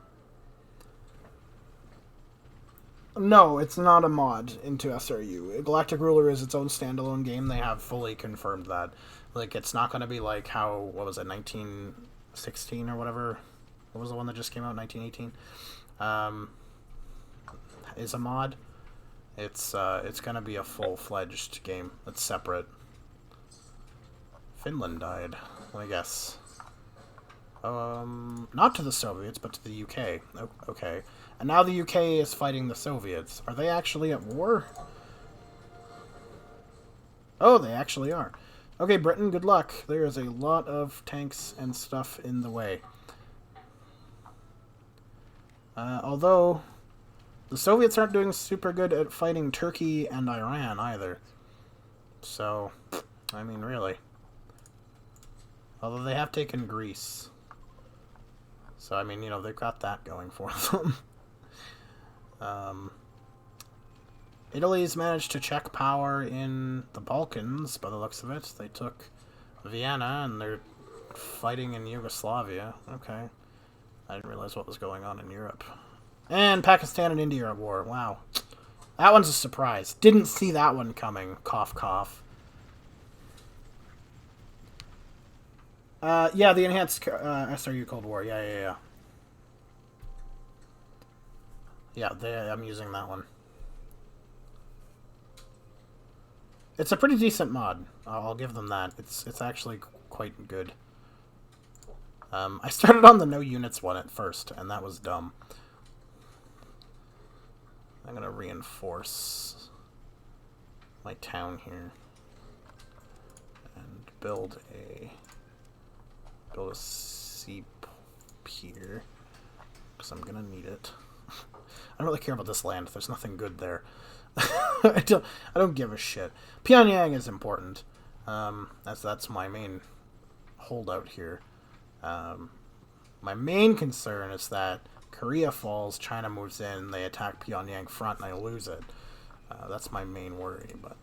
No, it's not a mod into SRU. Galactic Ruler is its own standalone game. They have fully confirmed that. Like, it's not going to be like how, what was it, 1916 or whatever? What was the one that just came out, 1918? Is a mod. It's going to be a full-fledged game. It's separate. Finland died. Let me guess. Not to the Soviets, but to the UK. Okay. And now the UK is fighting the Soviets. Are they actually at war? Oh, they actually are. Okay, Britain, good luck. There is a lot of tanks and stuff in the way. Although, the Soviets aren't doing super good at fighting Turkey and Iran either. So, I mean, really. Although they have taken Greece. So, I mean, you know, they've got that going for them. Italy's managed to check power in the Balkans, by the looks of it. They took Vienna, and they're fighting in Yugoslavia. Okay. I didn't realize what was going on in Europe. And Pakistan and India are at war. Wow. That one's a surprise. Didn't see that one coming. Cough, cough. Yeah, the enhanced SRU Cold War. Yeah. Yeah, I'm using that one. It's a pretty decent mod. I'll give them that. It's actually quite good. I started on the no units one at first, and that was dumb. I'm gonna reinforce my town here and build a sea pier because I'm gonna need it. I don't really care about this land. There's nothing good there. I don't give a shit. Pyongyang is important. That's my main holdout here. My main concern is that Korea falls, China moves in, they attack Pyongyang front, and I lose it. That's my main worry, but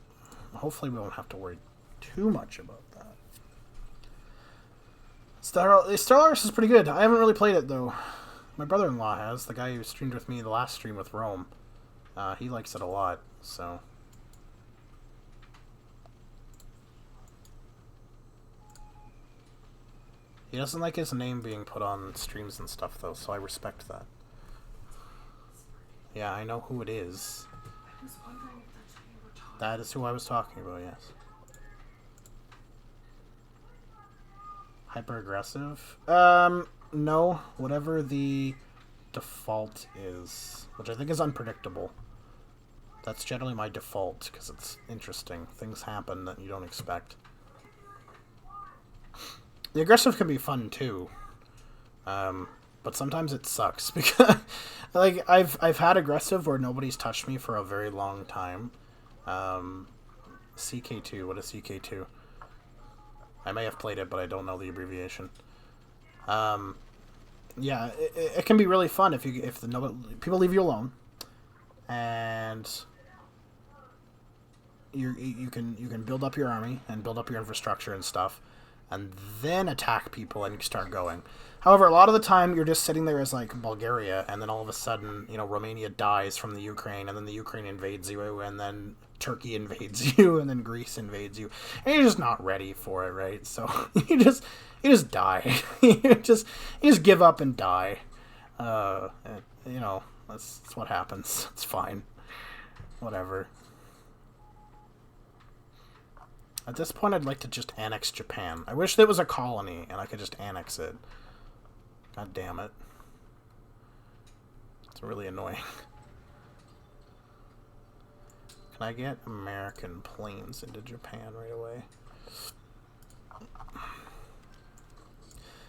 hopefully we won't have to worry too much about that. Stellaris is pretty good. I haven't really played it, though. My brother-in-law has, the guy who streamed with me the last stream with Rome. He likes it a lot, so... He doesn't like his name being put on streams and stuff, though, so I respect that. Yeah, I know who it is. I was wondering if that's who you were talking That is who I was talking about, yes. Hyper-aggressive? No. Whatever the default is, which I think is unpredictable. That's generally my default, because it's interesting. Things happen that you don't expect. The aggressive can be fun too, but sometimes it sucks because, like, I've had aggressive where nobody's touched me for a very long time. CK2, what is CK2? I may have played it, but I don't know the abbreviation. Yeah, it can be really fun if people leave you alone, and you can build up your army and build up your infrastructure and stuff, and then attack people and you start going. However, a lot of the time you're just sitting there as like Bulgaria, and then all of a sudden, you know, Romania dies from the Ukraine, and then the Ukraine invades you, and then Turkey invades you, and then Greece invades you, and you're just not ready for it, right? So you just die. you just give up and die. You know, that's what happens. It's fine. Whatever. At this point, I'd like to just annex Japan. I wish there was a colony and I could just annex it. God damn it. It's really annoying. Can I get American planes into Japan right away?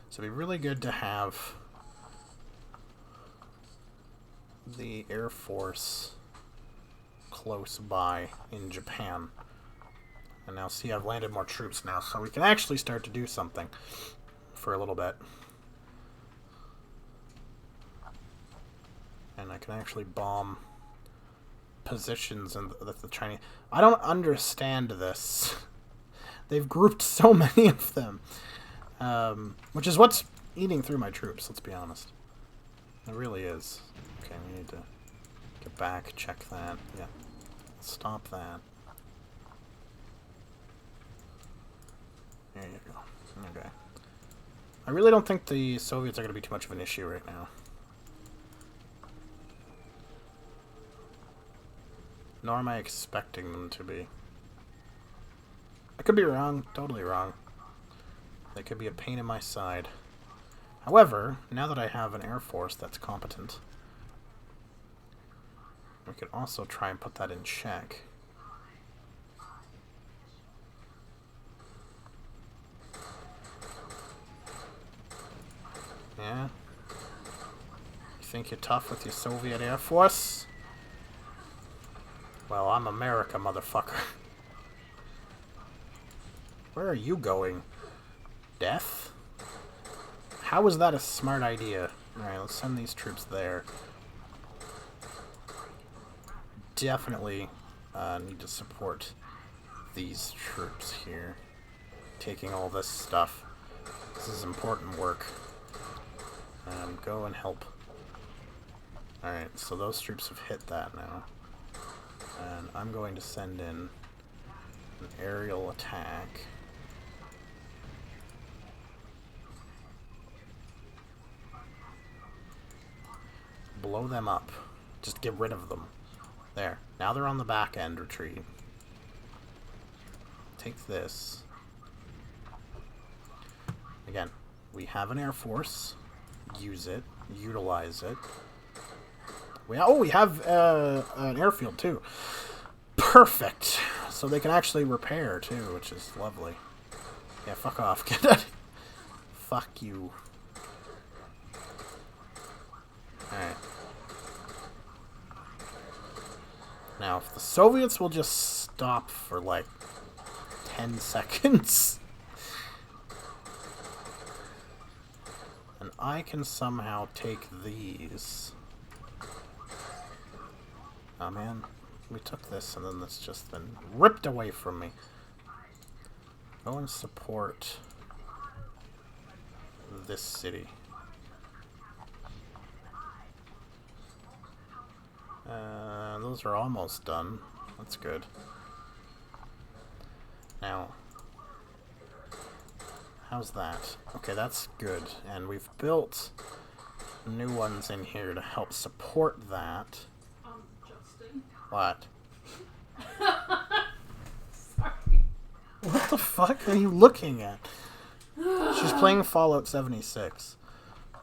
So it'd be really good to have the Air Force close by in Japan. And now, see, I've landed more troops now, so we can actually start to do something for a little bit. And I can actually bomb positions in the Chinese... I don't understand this. They've grouped so many of them. Which is what's eating through my troops, let's be honest. It really is. Okay, we need to get back, check that. Yeah. Stop that. There you go. Okay. I really don't think the Soviets are going to be too much of an issue right now. Nor am I expecting them to be. I could be wrong. Totally wrong. They could be a pain in my side. However, now that I have an Air Force that's competent, we could also try and put that in check. Yeah? You think you're tough with your Soviet Air Force? Well, I'm America, motherfucker. Where are you going? Death? How is that a smart idea? Alright, let's send these troops there. Definitely need to support these troops here. Taking all this stuff. This is important work. Go and help. Alright, so those troops have hit that now. And I'm going to send in an aerial attack. Blow them up. Just get rid of them. There. Now they're on the back end retreat. Take this. Again, we have an Air Force. Use it. Utilize it. We have an airfield too. Perfect. So they can actually repair too, which is lovely. Yeah, fuck off. Get that. Fuck you. Alright. Now, if the Soviets will just stop for like 10 seconds, and I can somehow take these. Oh man, we took this and then it's just been ripped away from me. Go and support this city. Those are almost done. That's good. Now, how's that? Okay, that's good. And we've built new ones in here to help support that. Justin. What? Sorry. What the fuck are you looking at? She's playing Fallout 76,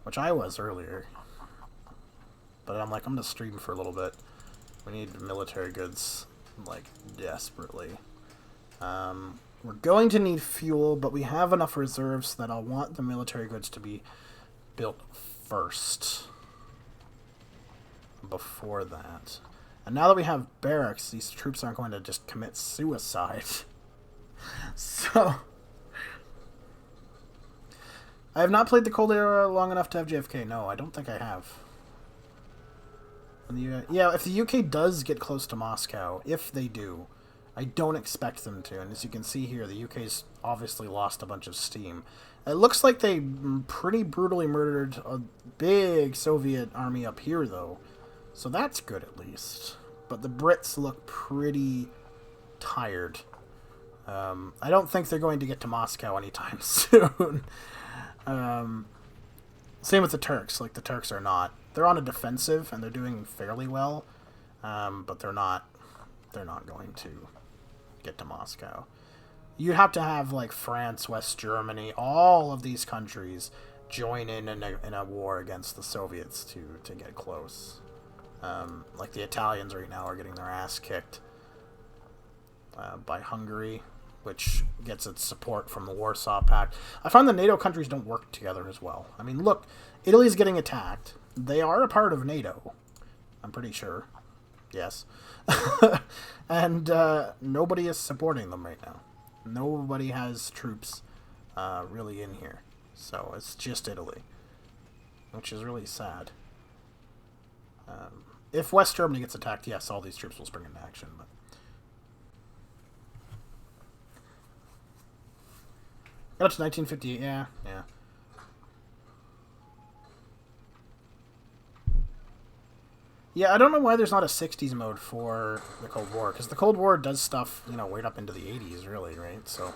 which I was earlier. But I'm like, I'm gonna stream for a little bit. We need military goods, like, desperately. We're going to need fuel, but we have enough reserves that I'll want the military goods to be built first. Before that. And now that we have barracks, these troops aren't going to just commit suicide. So... I have not played the Cold Era long enough to have JFK. No, I don't think I have. Yeah, if the UK does get close to Moscow, if they do, I don't expect them to. And as you can see here, the UK's obviously lost a bunch of steam. It looks like they pretty brutally murdered a big Soviet army up here, though. So that's good, at least. But the Brits look pretty tired. I don't think they're going to get to Moscow anytime soon. Same with the Turks. Like, the Turks are not. They're on a defensive, and they're doing fairly well. But they're not going to get to Moscow. You have to have, like, France, West Germany, all of these countries join in a war against the Soviets to get close. Like, the Italians right now are getting their ass kicked by Hungary, which gets its support from the Warsaw Pact. I find the NATO countries don't work together as well. I mean, look, Italy's getting attacked. They are a part of NATO, I'm pretty sure. Yes. And nobody is supporting them right now. Nobody has troops really in here. So it's just Italy, which is really sad. If West Germany gets attacked, yes, all these troops will spring into action. But got up to 1958, yeah. Yeah, I don't know why there's not a 60s mode for the Cold War, because the Cold War does stuff, right up into the 80s, really, right? So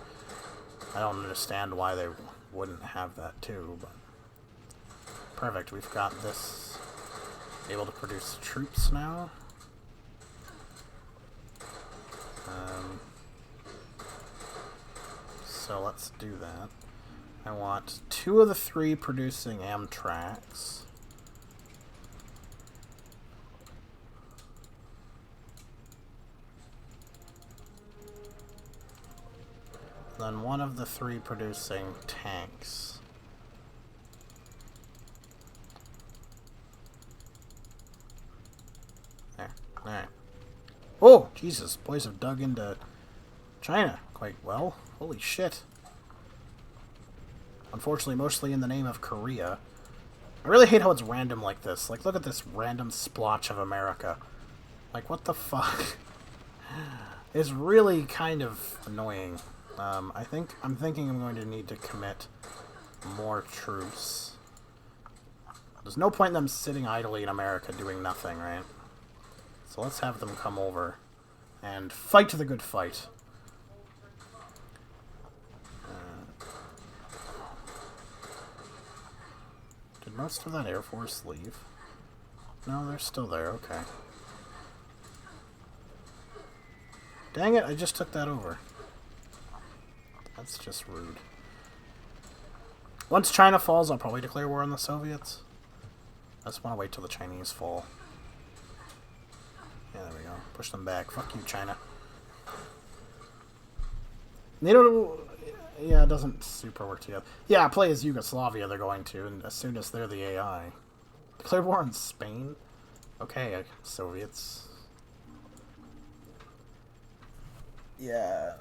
I don't understand why they wouldn't have that too, but perfect. We've got this able to produce troops now. So let's do that. I want 2 of the 3 producing Amtraks. Then 1 of the 3 producing tanks. There. Alright. Oh, Jesus. Boys have dug into China quite well. Holy shit. Unfortunately, mostly in the name of Korea. I really hate how it's random like this. Like, look at this random splotch of America. Like, what the fuck? It's really kind of annoying. I'm thinking I'm going to need to commit more troops. There's no point in them sitting idly in America doing nothing, right? So let's have them come over and fight the good fight. Did most of that Air Force leave? No, they're still there, okay. Dang it, I just took that over. That's just rude. Once China falls, I'll probably declare war on the Soviets. I just want to wait till the Chinese fall. Yeah, there we go. Push them back. Fuck you, China. They don't... Yeah, it doesn't super work together. Yeah, play as Yugoslavia, they're going to, and as soon as they're the AI. Declare war on Spain? Okay, Soviets. Yeah.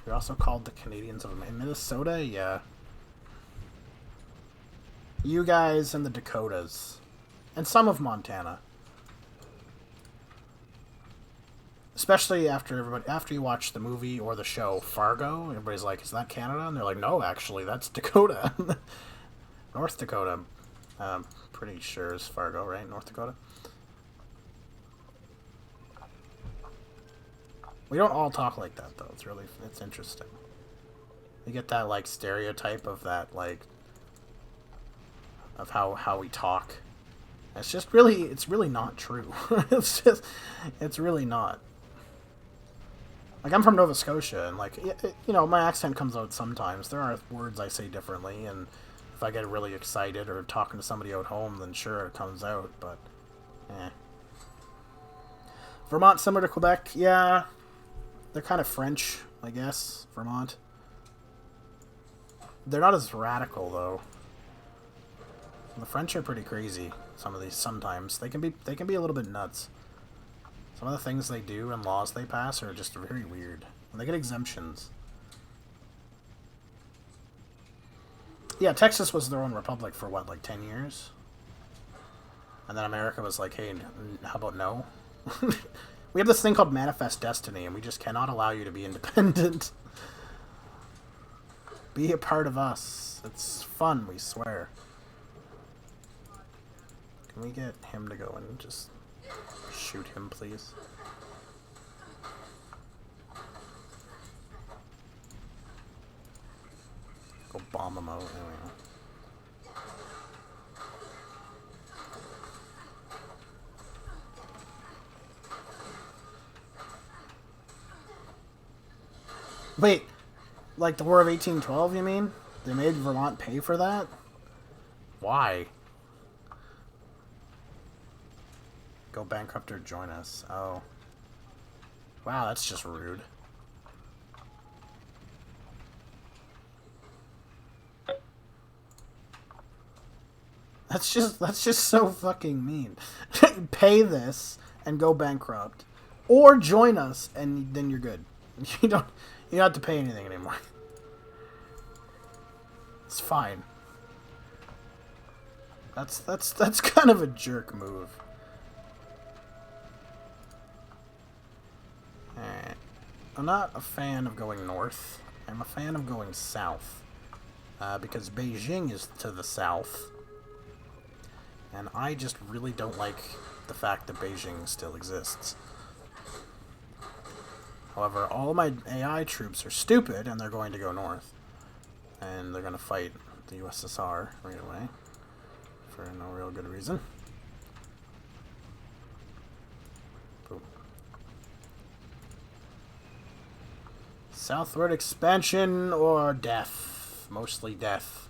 You're also called the Canadians of Minnesota? Yeah. You guys and the Dakotas. And some of Montana. Especially after you watch the movie or the show Fargo, everybody's like, is that Canada? And they're like, no, actually, that's Dakota. North Dakota. Pretty sure is Fargo, right? North Dakota? We don't all talk like that, though. It's interesting. You get that, like, stereotype of that, like, of how we talk. It's really not true. It's really not. Like, I'm from Nova Scotia, and, like, you know, my accent comes out sometimes. There are words I say differently, and if I get really excited or talking to somebody out home, then sure, it comes out, but, eh. Vermont, similar to Quebec? Yeah. They're kind of French, I guess, Vermont. They're not as radical, though. The French are pretty crazy. Sometimes they can be a little bit nuts. Some of the things they do and laws they pass are just very weird. And they get exemptions. Yeah, Texas was their own republic for what, like 10 years? And then America was like, hey, how about no? We have this thing called Manifest Destiny, and we just cannot allow you to be independent. Be a part of us. It's fun, we swear. Can we get him to go and just shoot him, please? Go bomb him out. There we go. Wait, like the War of 1812, you mean? They made Vermont pay for that? Why? Go bankrupt or join us. Oh. Wow, that's just rude. That's just so fucking mean. Pay this and go bankrupt. Or join us and then you're good. You don't have to pay anything anymore. It's fine. That's kind of a jerk move. Alright. I'm not a fan of going north. I'm a fan of going south. Because Beijing is to the south. And I just really don't like the fact that Beijing still exists. However, all my AI troops are stupid, and they're going to go north. And they're going to fight the USSR right away. For no real good reason. Boom. Southward expansion or death? Mostly death.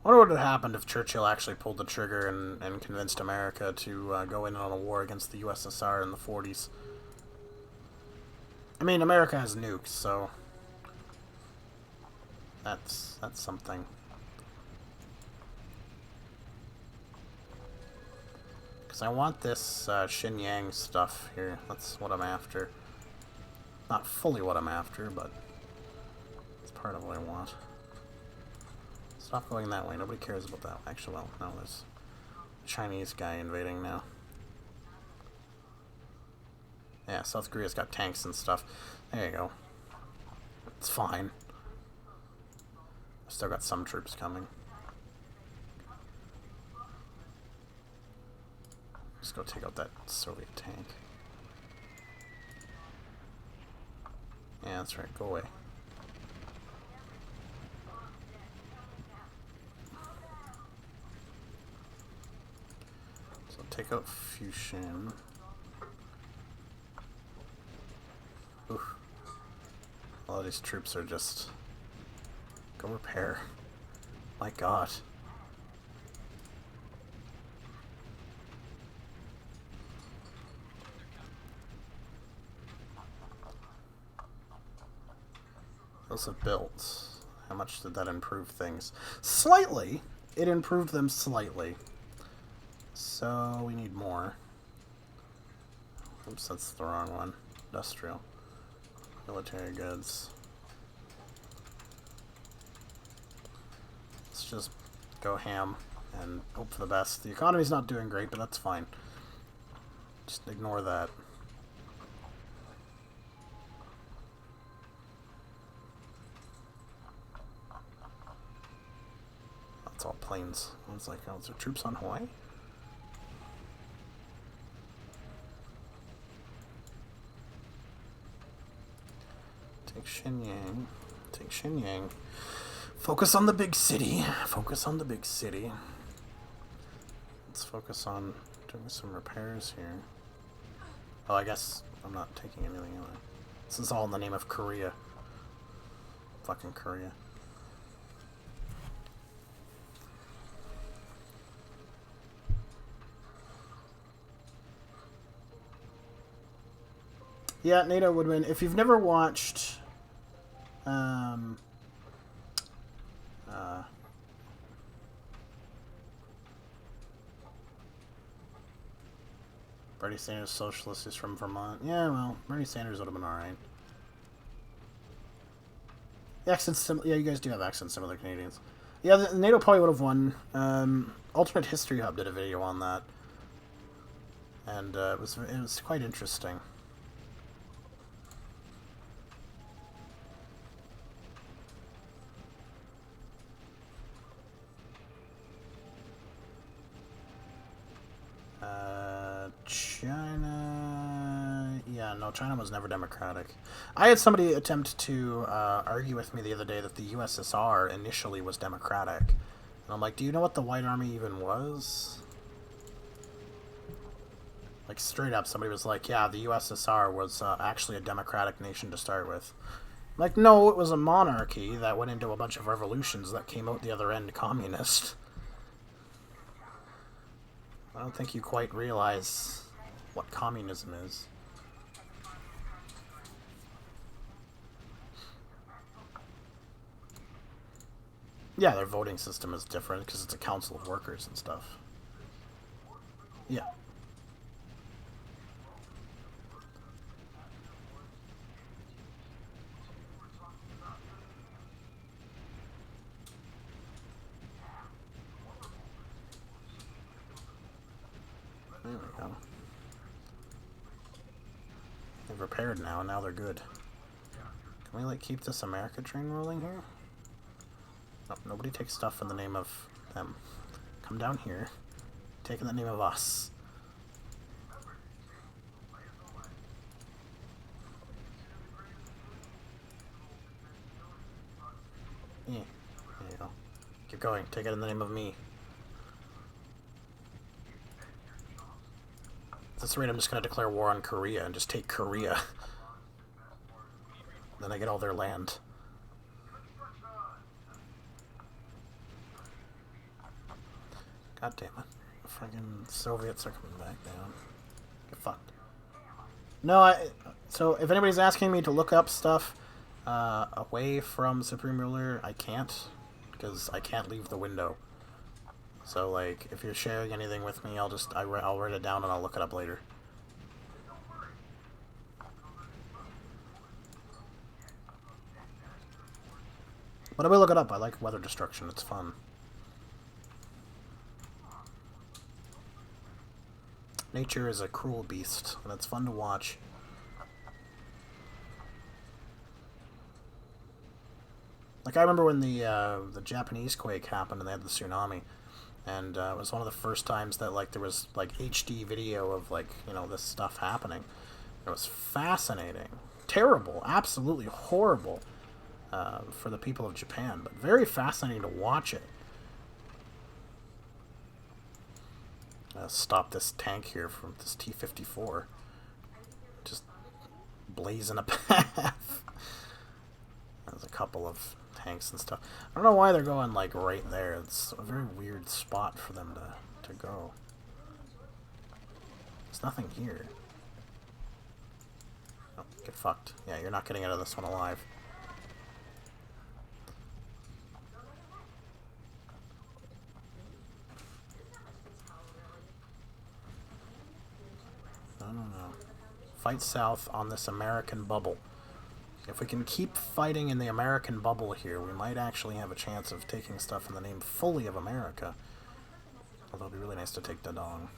I wonder what would have happened if Churchill actually pulled the trigger and convinced America to go in on a war against the USSR in the 40s. I mean, America has nukes, so that's something. Because I want this Xinjiang stuff here. That's what I'm after. Not fully what I'm after, but it's part of what I want. Stop going that way. Nobody cares about that. Actually, well, no, there's a Chinese guy invading now. Yeah, South Korea's got tanks and stuff. There you go. It's fine. Still got some troops coming. Just go take out that Soviet tank. Yeah, that's right. Go away. So take out Fusion. Oof. A lot of these troops are just... Go repair. My god. Those have built. How much did that improve things? Slightly! It improved them slightly. So we need more. Oops, that's the wrong one. Industrial. Military goods. Let's just go ham and hope for the best. The economy's not doing great, but that's fine. Just ignore that. That's all planes. It's like, oh, is there troops on Hawaii? Take Xinjiang. Take Xinjiang. Focus on the big city. Focus on the big city. Let's focus on doing some repairs here. Oh, I guess I'm not taking anything away. This is all in the name of Korea. Fucking Korea. Yeah, NATO would win. If you've never watched... Bernie Sanders, socialist, is from Vermont. Yeah, well, Bernie Sanders would have been alright. The accents, yeah, you guys do have accents similar to Canadians. Yeah, the NATO probably would have won. Alternate History Hub did a video on that, and it was quite interesting. China... Yeah, no, China was never democratic. I had somebody attempt to argue with me the other day that the USSR initially was democratic. And I'm like, do you know what the White Army even was? Like, straight up, somebody was like, yeah, the USSR was actually a democratic nation to start with. I'm like, no, it was a monarchy that went into a bunch of revolutions that came out the other end communist. I don't think you quite realize what communism is. Yeah, their voting system is different because it's a council of workers and stuff. Yeah. There we go. They've repaired now, and now they're good. Can we, like, keep this America train rolling here? No, nobody takes stuff in the name of them. Come down here. Take in the name of us. Yeah, there you go. Keep going. Take it in the name of me. this rate, I'm just gonna declare war on Korea and just take Korea. Then I get all their land. God damn it. The friggin' Soviets are coming back down. Get fucked. No, so if anybody's asking me to look up stuff away from Supreme Ruler, I can't. Because I can't leave the window. So, like, if you're sharing anything with me, I'll write it down and I'll look it up later. But I will look it up. I like weather destruction. It's fun. Nature is a cruel beast, and it's fun to watch. Like, I remember when the Japanese quake happened and they had the tsunami, and it was one of the first times that, like, there was, like, HD video of, like, you know, this stuff happening. It was fascinating. Terrible. Absolutely horrible for the people of Japan, but very fascinating to watch it. Stop this tank here from this T-54. Just blazing a path. There's a couple of tanks and stuff. I don't know why they're going, like, right there. It's a very weird spot for them to go. There's nothing here. Oh, get fucked. Yeah, you're not getting out of this one alive. No. Fight south on this American bubble. If we can keep fighting in the American bubble here, we might actually have a chance of taking stuff in the name fully of America. Although it'd be really nice to take Dadong.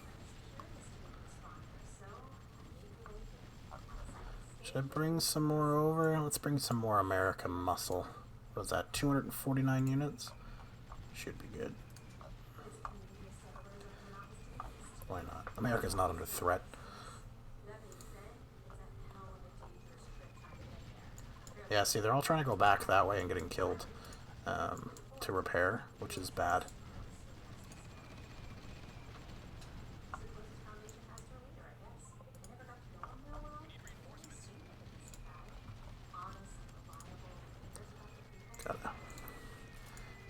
Should I bring some more over? Let's bring some more American muscle. What was that, 249 units? Should be good. Why not? America's not under threat. Yeah, see, they're all trying to go back that way and getting killed to repair, which is bad. Gotta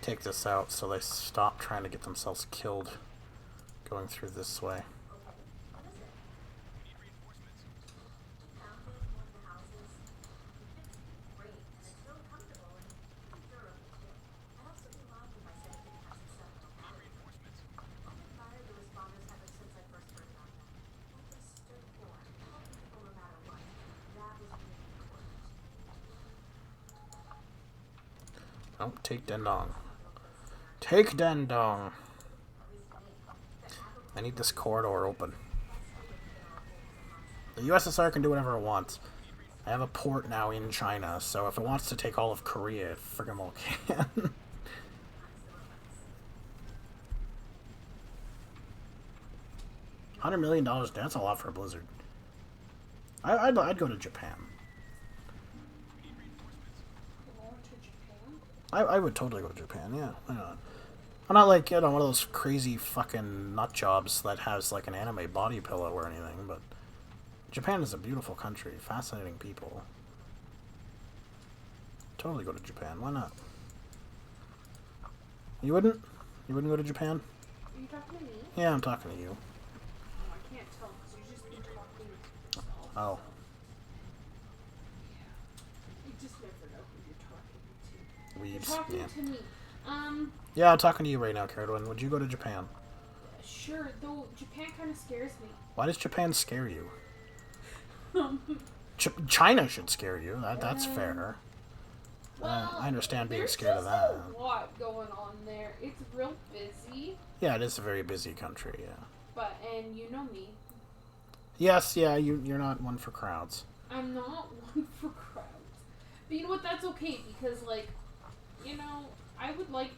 take this out so they stop trying to get themselves killed going through this way. Oh, take Dendong. Take Dendong! I need this corridor open. The USSR can do whatever it wants. I have a port now in China, so if it wants to take all of Korea, it friggin' well can. $100 million, that's a lot for a blizzard. I'd go to Japan. I would totally go to Japan, yeah. Why not? I'm not like, you know, one of those crazy fucking nut jobs that has like an anime body pillow or anything, but Japan is a beautiful country, fascinating people. Totally go to Japan, why not? You wouldn't? You wouldn't go to Japan? Are you talking to me? Yeah, I'm talking to you. Oh, I can't tell because you've just been talking to yourself. Oh. You just never know who you're talking to. Weeds, You're talking yeah. to me. Yeah, I'm talking to you right now, Carolyn. Would you go to Japan? Sure, though Japan kind of scares me. Why does Japan scare you? China should scare you. That's fair. Well, I understand being there's scared of just that. a lot going on there. It's real busy, Yeah, it is a very busy country, yeah. and you know me. Yes, yeah, you're not one for crowds. I'm not one for crowds. But you know what? That's okay because, like, you know, I would like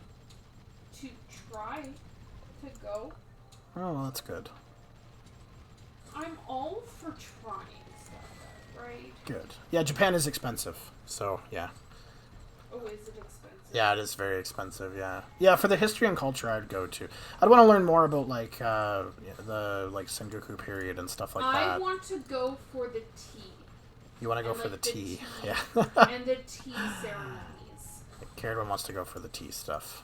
to try to go. Oh, well, that's good. I'm all for trying stuff, right? Good. Yeah, Japan is expensive, so, yeah. Oh, is it expensive? Yeah, it is very expensive. Yeah, yeah. For the history and culture, I'd go to. I'd want to learn more about like the like Sengoku period and stuff like I that. want to go for the tea. You want to go And, for like, the tea, yeah. And the tea ceremonies. Karen wants to go for the tea stuff.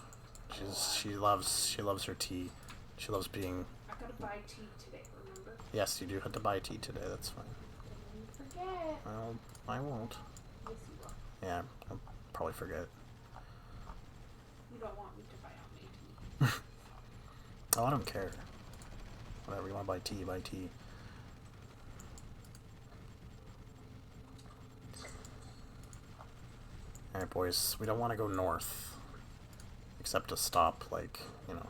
She loves her tea. She loves being. I gotta buy tea today. Remember? Yes, you do have to buy tea today. That's fine. Don't forget. Well, I won't. Yes, you will. Yeah, I'll probably forget. You don't want me to buy all my tea. Oh, I don't care. Whatever, you want to buy tea, buy tea. Alright, boys, we don't want to go north. Except to stop, like, you know,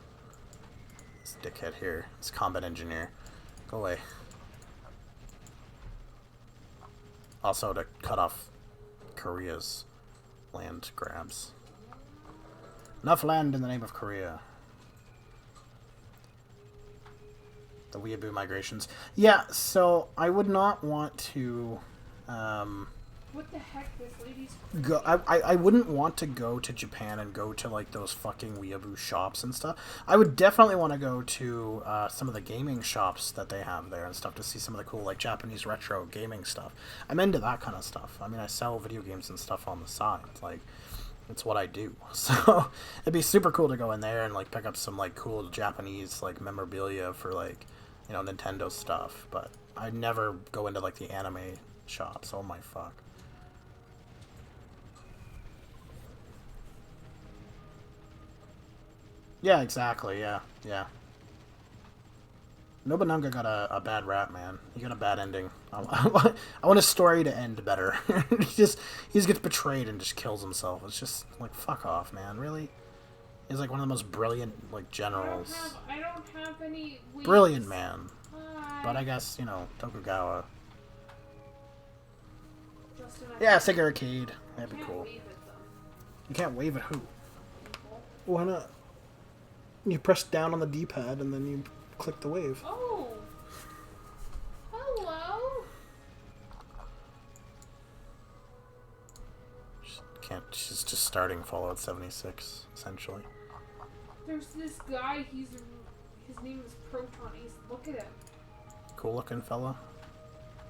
this dickhead here, this combat engineer. Go away. Also, to cut off Korea's land grabs. Enough land in the name of Korea. The weeaboo migrations. Yeah, so I would not want to What the heck? This lady's go. I wouldn't want to go to Japan and go to like those fucking weeaboo shops and stuff. I would definitely want to go to some of the gaming shops that they have there and stuff to see some of the cool like Japanese retro gaming stuff. I'm into that kind of stuff. I mean, I sell video games and stuff on the side. Like, it's what I do. So it'd be super cool to go in there and like pick up some like cool Japanese like memorabilia for like, you know, Nintendo stuff. But I'd never go into like the anime shops. Oh my fuck. Yeah, exactly. Yeah, yeah. Nobunaga got a bad rap, man. He got a bad ending. I want his story to end better. he just gets betrayed and just kills himself. It's just like, fuck off, man. Really? He's like one of the most brilliant like generals. I don't have any weeds. Brilliant man. Hi. But I guess, you know, Tokugawa. Justin, Yeah, it's like arcade. That'd be can't cool. wave at them. You can't wave at who? People. Why not? You press down on the D-pad and then you click the wave. Oh. Hello. She's just starting Fallout 76, essentially. There's this guy. His name is Proton. Look at him. Cool looking fella.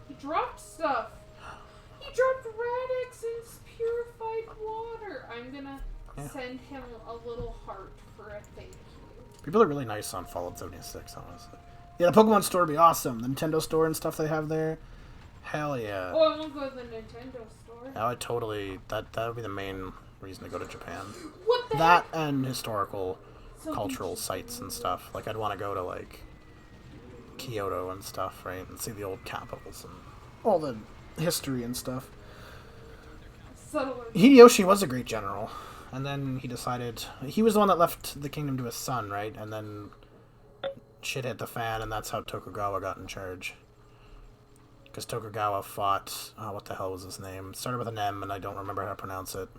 He dropped stuff. He dropped Radix and purified water. I'm gonna send him a little heart for a thank you. People are really nice on Fallout 76, honestly. Yeah, the Pokemon store would be awesome. The Nintendo store and stuff they have there. Hell yeah. Oh, I won't go to the Nintendo store. I would totally... That would be the main reason to go to Japan. What the That heck? and historical, So cultural sites and stuff. Like, I'd want to go to, like, Kyoto and stuff, right? And see the old capitals and all the history and stuff. Subtle. Hideyoshi was a great general. And then he decided... He was the one that left the kingdom to his son, right? And then shit hit the fan, and that's how Tokugawa got in charge. Because Tokugawa fought... Oh, what the hell was his name? Started with an M, and I don't remember how to pronounce it.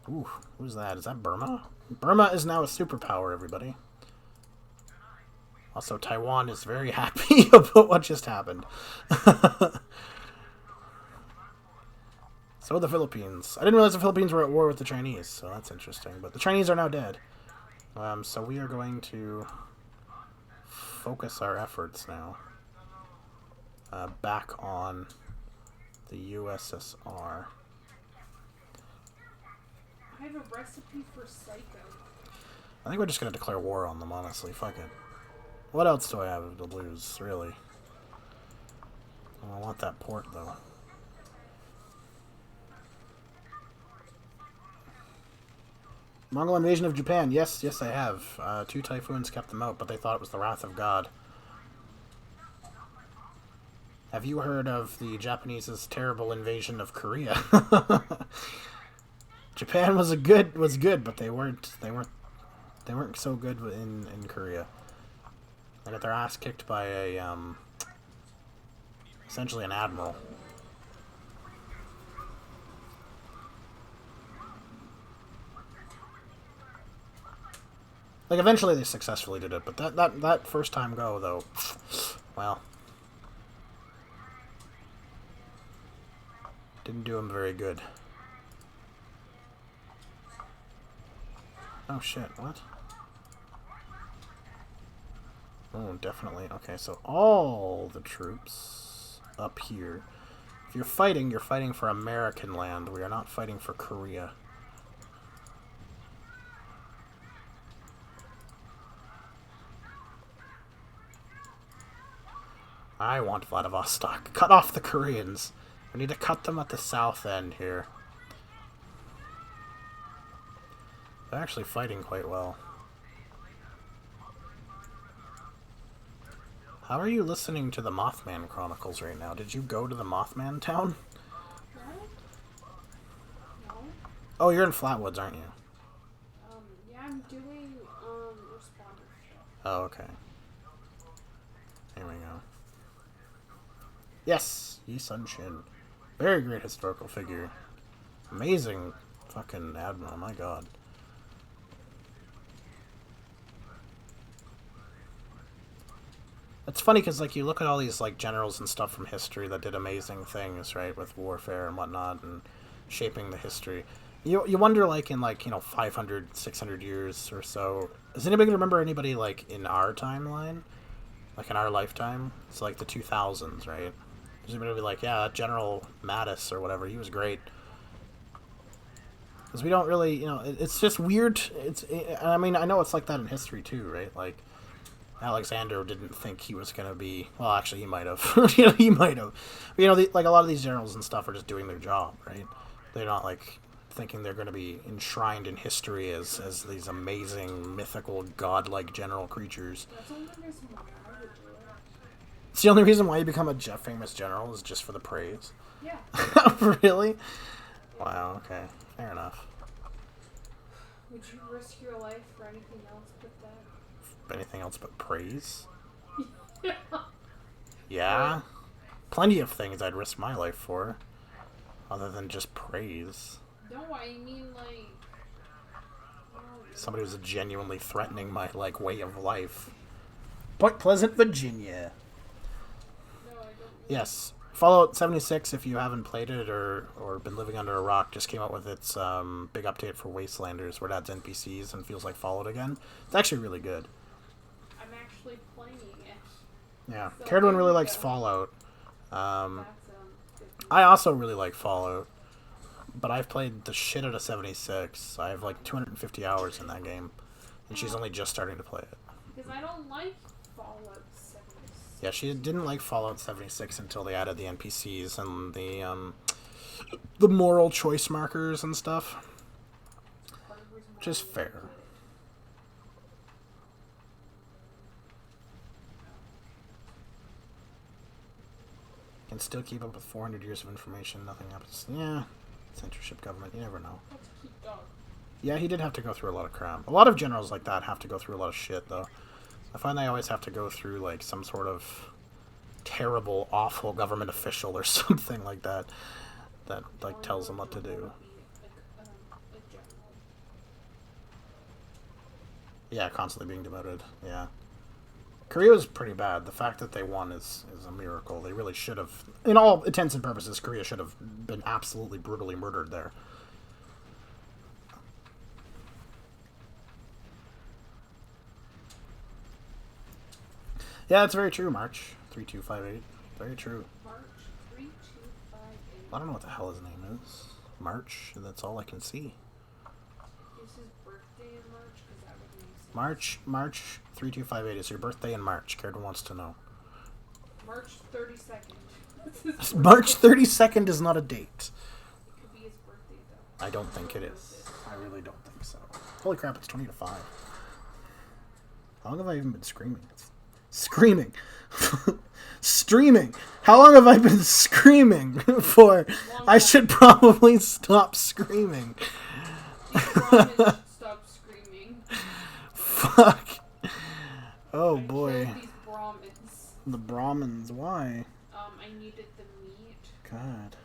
Ooh, who's that? Is that Burma? Burma is now a superpower, everybody. Also, Taiwan is very happy about what just happened. So the Philippines. I didn't realize the Philippines were at war with the Chinese, so that's interesting. But the Chinese are now dead. So we are going to focus our efforts now back on the USSR. I have a recipe for Psycho. I think we're just going to declare war on them, honestly. Fuck it. What else do I have to lose, really? I want that port, though. Mongol invasion of Japan. Yes, I have. 2 typhoons kept them out, but they thought it was the wrath of God. Have you heard of the Japanese's terrible invasion of Korea? Japan was good, but they weren't so good in Korea. They got their ass kicked by a essentially an admiral. Like, eventually they successfully did it, but that first time go, though, well, didn't do him very good. Oh shit, what? Oh, definitely. Okay, so all the troops up here. If you're fighting for American land. We are not fighting for Korea. I want Vladivostok. Cut off the Koreans. We need to cut them at the south end here. They're actually fighting quite well. How are you listening to the Mothman Chronicles right now? Did you go to the Mothman town? What? No. Oh, you're in Flatwoods, aren't you? Yeah, I'm doing, responder stuff. Oh, okay. Here we go. Yes! Yi Sun Shin. Very great historical figure. Amazing fucking admiral, my god. It's funny because, like, you look at all these, like, generals and stuff from history that did amazing things, right, with warfare and whatnot, and shaping the history. You wonder, like, in, like, 500, 600 years or so, is anybody going to remember anybody, like, in our timeline? Like, in our lifetime? It's, like, the 2000s, right? Is anybody be like, yeah, that General Mattis or whatever, he was great. Because we don't really, it's just weird. I mean, I know it's like that in history, too, right? Like, Alexander didn't think he was going to be... Well, actually, he might have. He might have. Like, a lot of these generals and stuff are just doing their job, right? They're not, like, thinking they're going to be enshrined in history as these amazing, mythical, godlike general creatures. That's the only reason why I would do it. It's the only reason why you become a famous general is just for the praise. Yeah. Really? Wow, okay. Fair enough. Would you risk your life for anything else but that? Anything else but praise? Yeah. Yeah? Plenty of things I'd risk my life for. Other than just praise. No, I mean, like... Somebody who's genuinely threatening my, like, way of life. Point Pleasant, Virginia. No, I don't... Yes. Fallout 76, if you haven't played it or been living under a rock, just came out with its big update for Wastelanders, where it adds NPCs and feels like Fallout again. It's actually really good. I'm actually playing it. Yeah. So Caradwin really there likes we go. Fallout. That's, good. I also really like Fallout, but I've played the shit out of 76. I have like 250 hours in that game, and she's only just starting to play it. Because I don't like Fallout 76. Yeah, she didn't like Fallout 76 until they added the NPCs and the moral choice markers and stuff. Part of the reason why Which is I like fair. it. Can still keep up with 400 years of information, nothing happens. Yeah, censorship government, you never know. Let's keep going. Yeah, he did have to go through a lot of crap. A lot of generals like that have to go through a lot of shit, though. I find they always have to go through, like, some sort of terrible, awful government official or something like that that, like, tells them what to do. Yeah, constantly being demoted, yeah. Korea was pretty bad. The fact that they won is a miracle. They really should have, in all intents and purposes, Korea should have been absolutely brutally murdered there. Yeah, that's very true, March 3258. Very true. March 3258. I don't know what the hell his name is. March, that's all I can see. Is his birthday in March? Because that would make sense. March 3258 is your birthday in March. Caradwin wants to know. March 32nd. March 32nd is not a date. It could be his birthday, though. I don't think it is. I really don't think so. Holy crap, it's 20 to 5. How long have I even been screaming? Screaming. Streaming. How long have I been screaming for? I should probably stop screaming. These Brahmins should stop screaming. Fuck. Oh I boy. killed these Brahmins. The Brahmins, why? I needed the meat. God.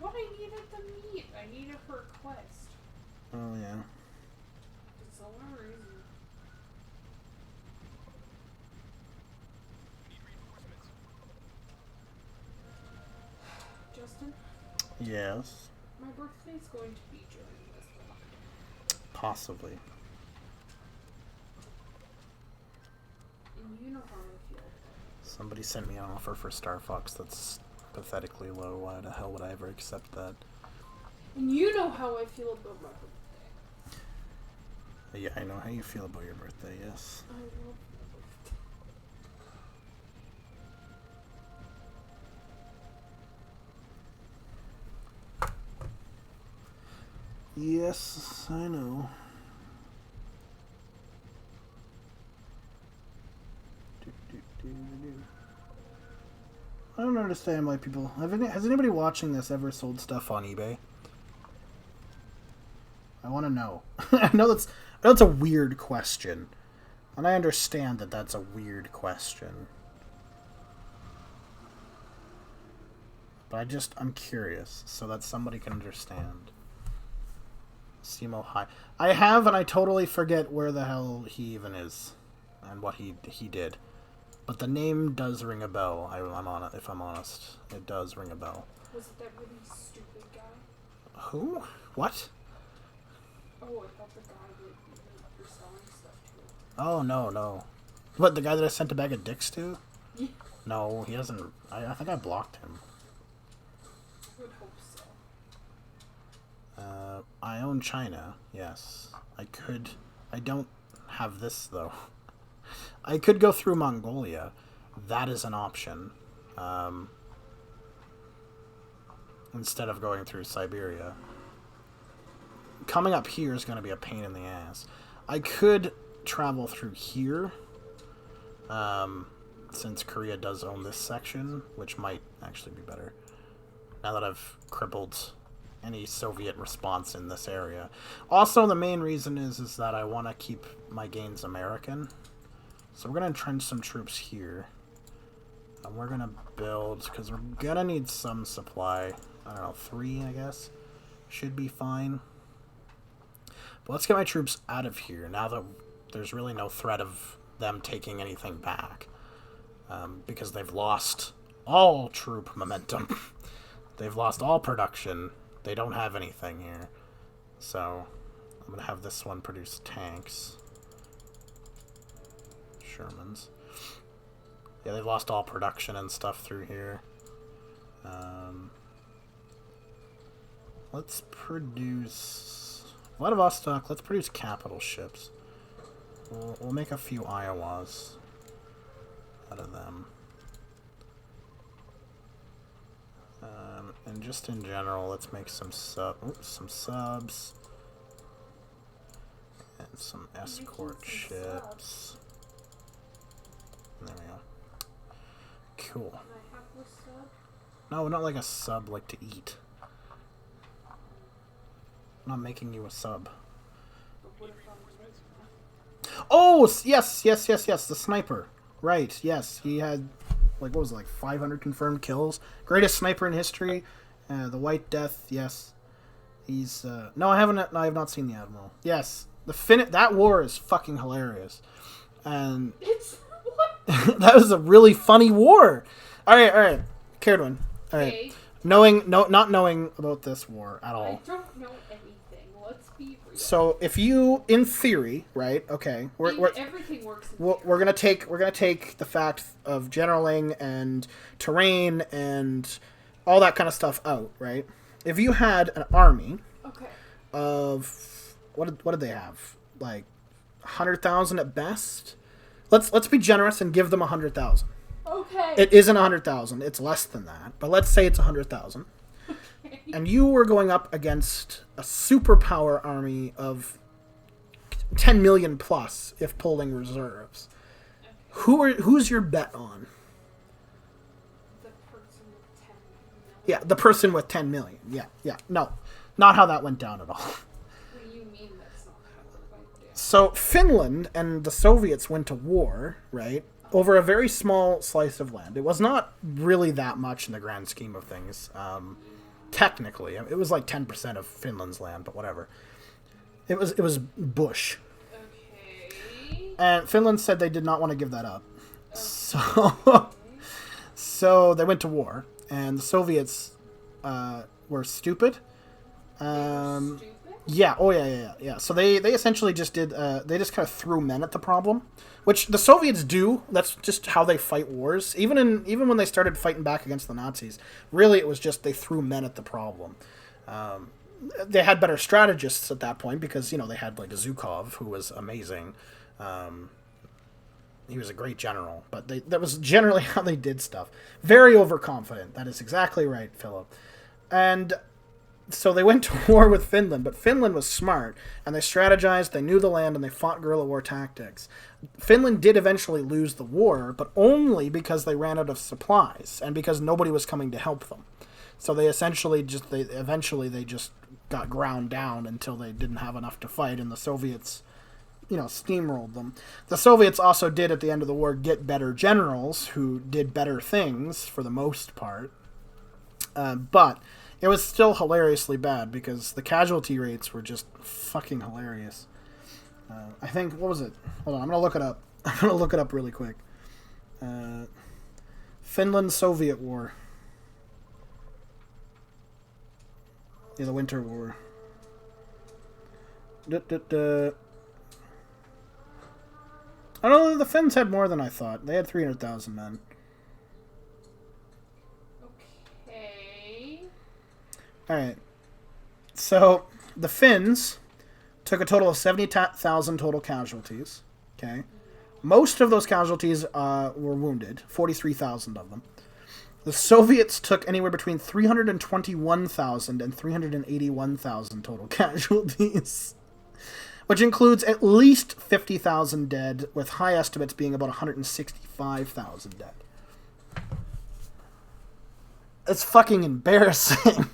What? I needed the meat. I needed for a quest. Oh yeah. That's the only reason. Justin, Yes. my birthday's going to be during this month. Possibly. And you know how I feel. Somebody sent me an offer for Star Fox that's pathetically low. Why the hell would I ever accept that? And you know how I feel about my birthday. Yeah, I know how you feel about your birthday, yes. I love my Yes, I know. I don't understand why people... Has anybody watching this ever sold stuff on eBay? I want to know. I know that's a weird question. And I understand that that's a weird question. But I'm curious, so that somebody can understand. Simo High. I have, and I totally forget where the hell he even is. And what he did. But the name does ring a bell, if I'm honest. It does ring a bell. Was it that really stupid guy? Who? What? Oh, I thought the guy that you're selling stuff to. Oh, no. What, the guy that I sent a bag of dicks to? Yeah. No, he hasn't. I think I blocked him. I would hope so. I own China, yes. I don't have this, though. I could go through Mongolia. That is an option. Instead of going through Siberia. Coming up here is going to be a pain in the ass. I could travel through here. Since Korea does own this section, which might actually be better. Now that I've crippled any Soviet response in this area. Also, the main reason is that I want to keep my gains American. So we're going to entrench some troops here. And we're going to build, because we're going to need some supply. I don't know, 3, I guess. Should be fine. But let's get my troops out of here, now that there's really no threat of them taking anything back. Because they've lost all troop momentum. They've lost all production. They don't have anything here. So, I'm going to have this one produce tanks. Shermans. Yeah, they've lost all production and stuff through here. Let's produce Vladivostok. Let's produce capital ships. We'll make a few Iowas out of them. And just in general, let's make some subs. And some escort ships. There we go. Cool. Can I have this sub? No, not like a sub, like to eat. I'm not making you a sub. But what if I'm Oh, yes, the sniper. Right, yes, he had, like, what was it, like 500 confirmed kills? Greatest sniper in history. The White Death, yes. He's, no, I have not seen the Admiral. Yes, that war is fucking hilarious. And It's what? that was a really funny war. Alright. Caradwin. Alright. Okay. Not knowing about this war at all. I don't know anything. Let's be real. So if you, in theory, right? Okay, everything works. we're gonna take the fact of generaling and terrain and all that kind of stuff out, right? If you had an army Okay. of what did they have? Like 100,000 at best. Let's be generous and give them 100,000. Okay. It isn't 100,000. It's less than that. But let's say it's 100,000. Okay. And you were going up against a superpower army of 10 million plus if pulling reserves. Okay. Who's your bet on? The person with 10 million. Yeah, the person with 10 million. Yeah. No, not how that went down at all. What do you mean that's not how it went down? So Finland and the Soviets went to war, right? Over a very small slice of land. It was not really that much in the grand scheme of things. Technically, it was like 10% of Finland's land, but whatever. It was bush. Okay. And Finland said they did not want to give that up. Okay. So they went to war, and the Soviets were stupid. Stupid? Yeah. Oh yeah. So they essentially just did. They just kind of threw men at the problem, which the Soviets do. That's just how they fight wars. Even when they started fighting back against the Nazis, really it was just they threw men at the problem. They had better strategists at that point because they had like Zhukov, who was amazing. He was a great general, but that was generally how they did stuff. Very overconfident. That is exactly right, Philip. And so they went to war with Finland, but Finland was smart, and they strategized, they knew the land, and they fought guerrilla war tactics. Finland did eventually lose the war, but only because they ran out of supplies, and because nobody was coming to help them. So they eventually just got ground down until they didn't have enough to fight, and the Soviets steamrolled them. The Soviets also did, at the end of the war, get better generals who did better things for the most part. But it was still hilariously bad because the casualty rates were just fucking hilarious. I think, what was it? Hold on, I'm going to look it up. I'm going to look it up really quick. Finland-Soviet War. Yeah, the Winter War. I don't know, the Finns had more than I thought. They had 300,000 men. Okay. Alright. So, the Finns took a total of 70,000 total casualties. Okay. Most of those casualties were wounded. 43,000 of them. The Soviets took anywhere between 321,000 and 381,000 total casualties. Which includes at least 50,000 dead, with high estimates being about 165,000 dead. It's fucking embarrassing.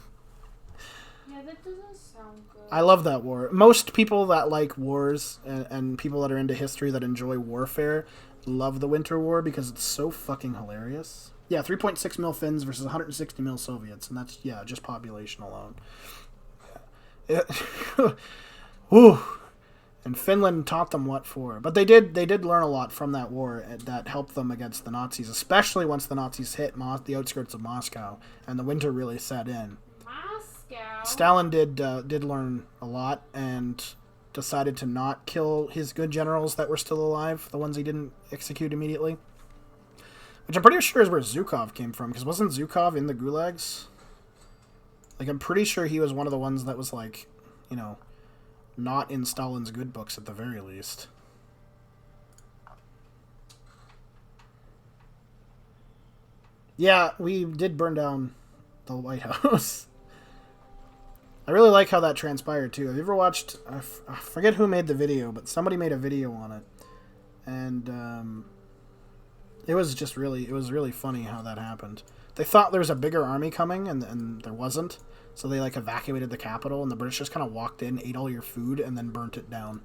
Yeah, that doesn't sound good. I love that war. Most people that like wars and people that are into history that enjoy warfare love the Winter War because it's so fucking hilarious. Yeah, 3.6 mil Finns versus 160 mil Soviets, and that's, just population alone. Whew. And Finland taught them what for. But they did learn a lot from that war that helped them against the Nazis, especially once the Nazis hit the outskirts of Moscow and the winter really set in. Moscow? Stalin did learn a lot and decided to not kill his good generals that were still alive, the ones he didn't execute immediately. Which I'm pretty sure is where Zhukov came from, because wasn't Zhukov in the gulags? Like, I'm pretty sure he was one of the ones that was, like, not in Stalin's good books at the very least. Yeah, we did burn down the White House. I really like how that transpired, too. Have you ever watched... I forget who made the video, but somebody made a video on it. And, it was just really... It was really funny how that happened. They thought there was a bigger army coming, and there wasn't. So they, like, evacuated the capital, and the British just kind of walked in, ate all your food, and then burnt it down.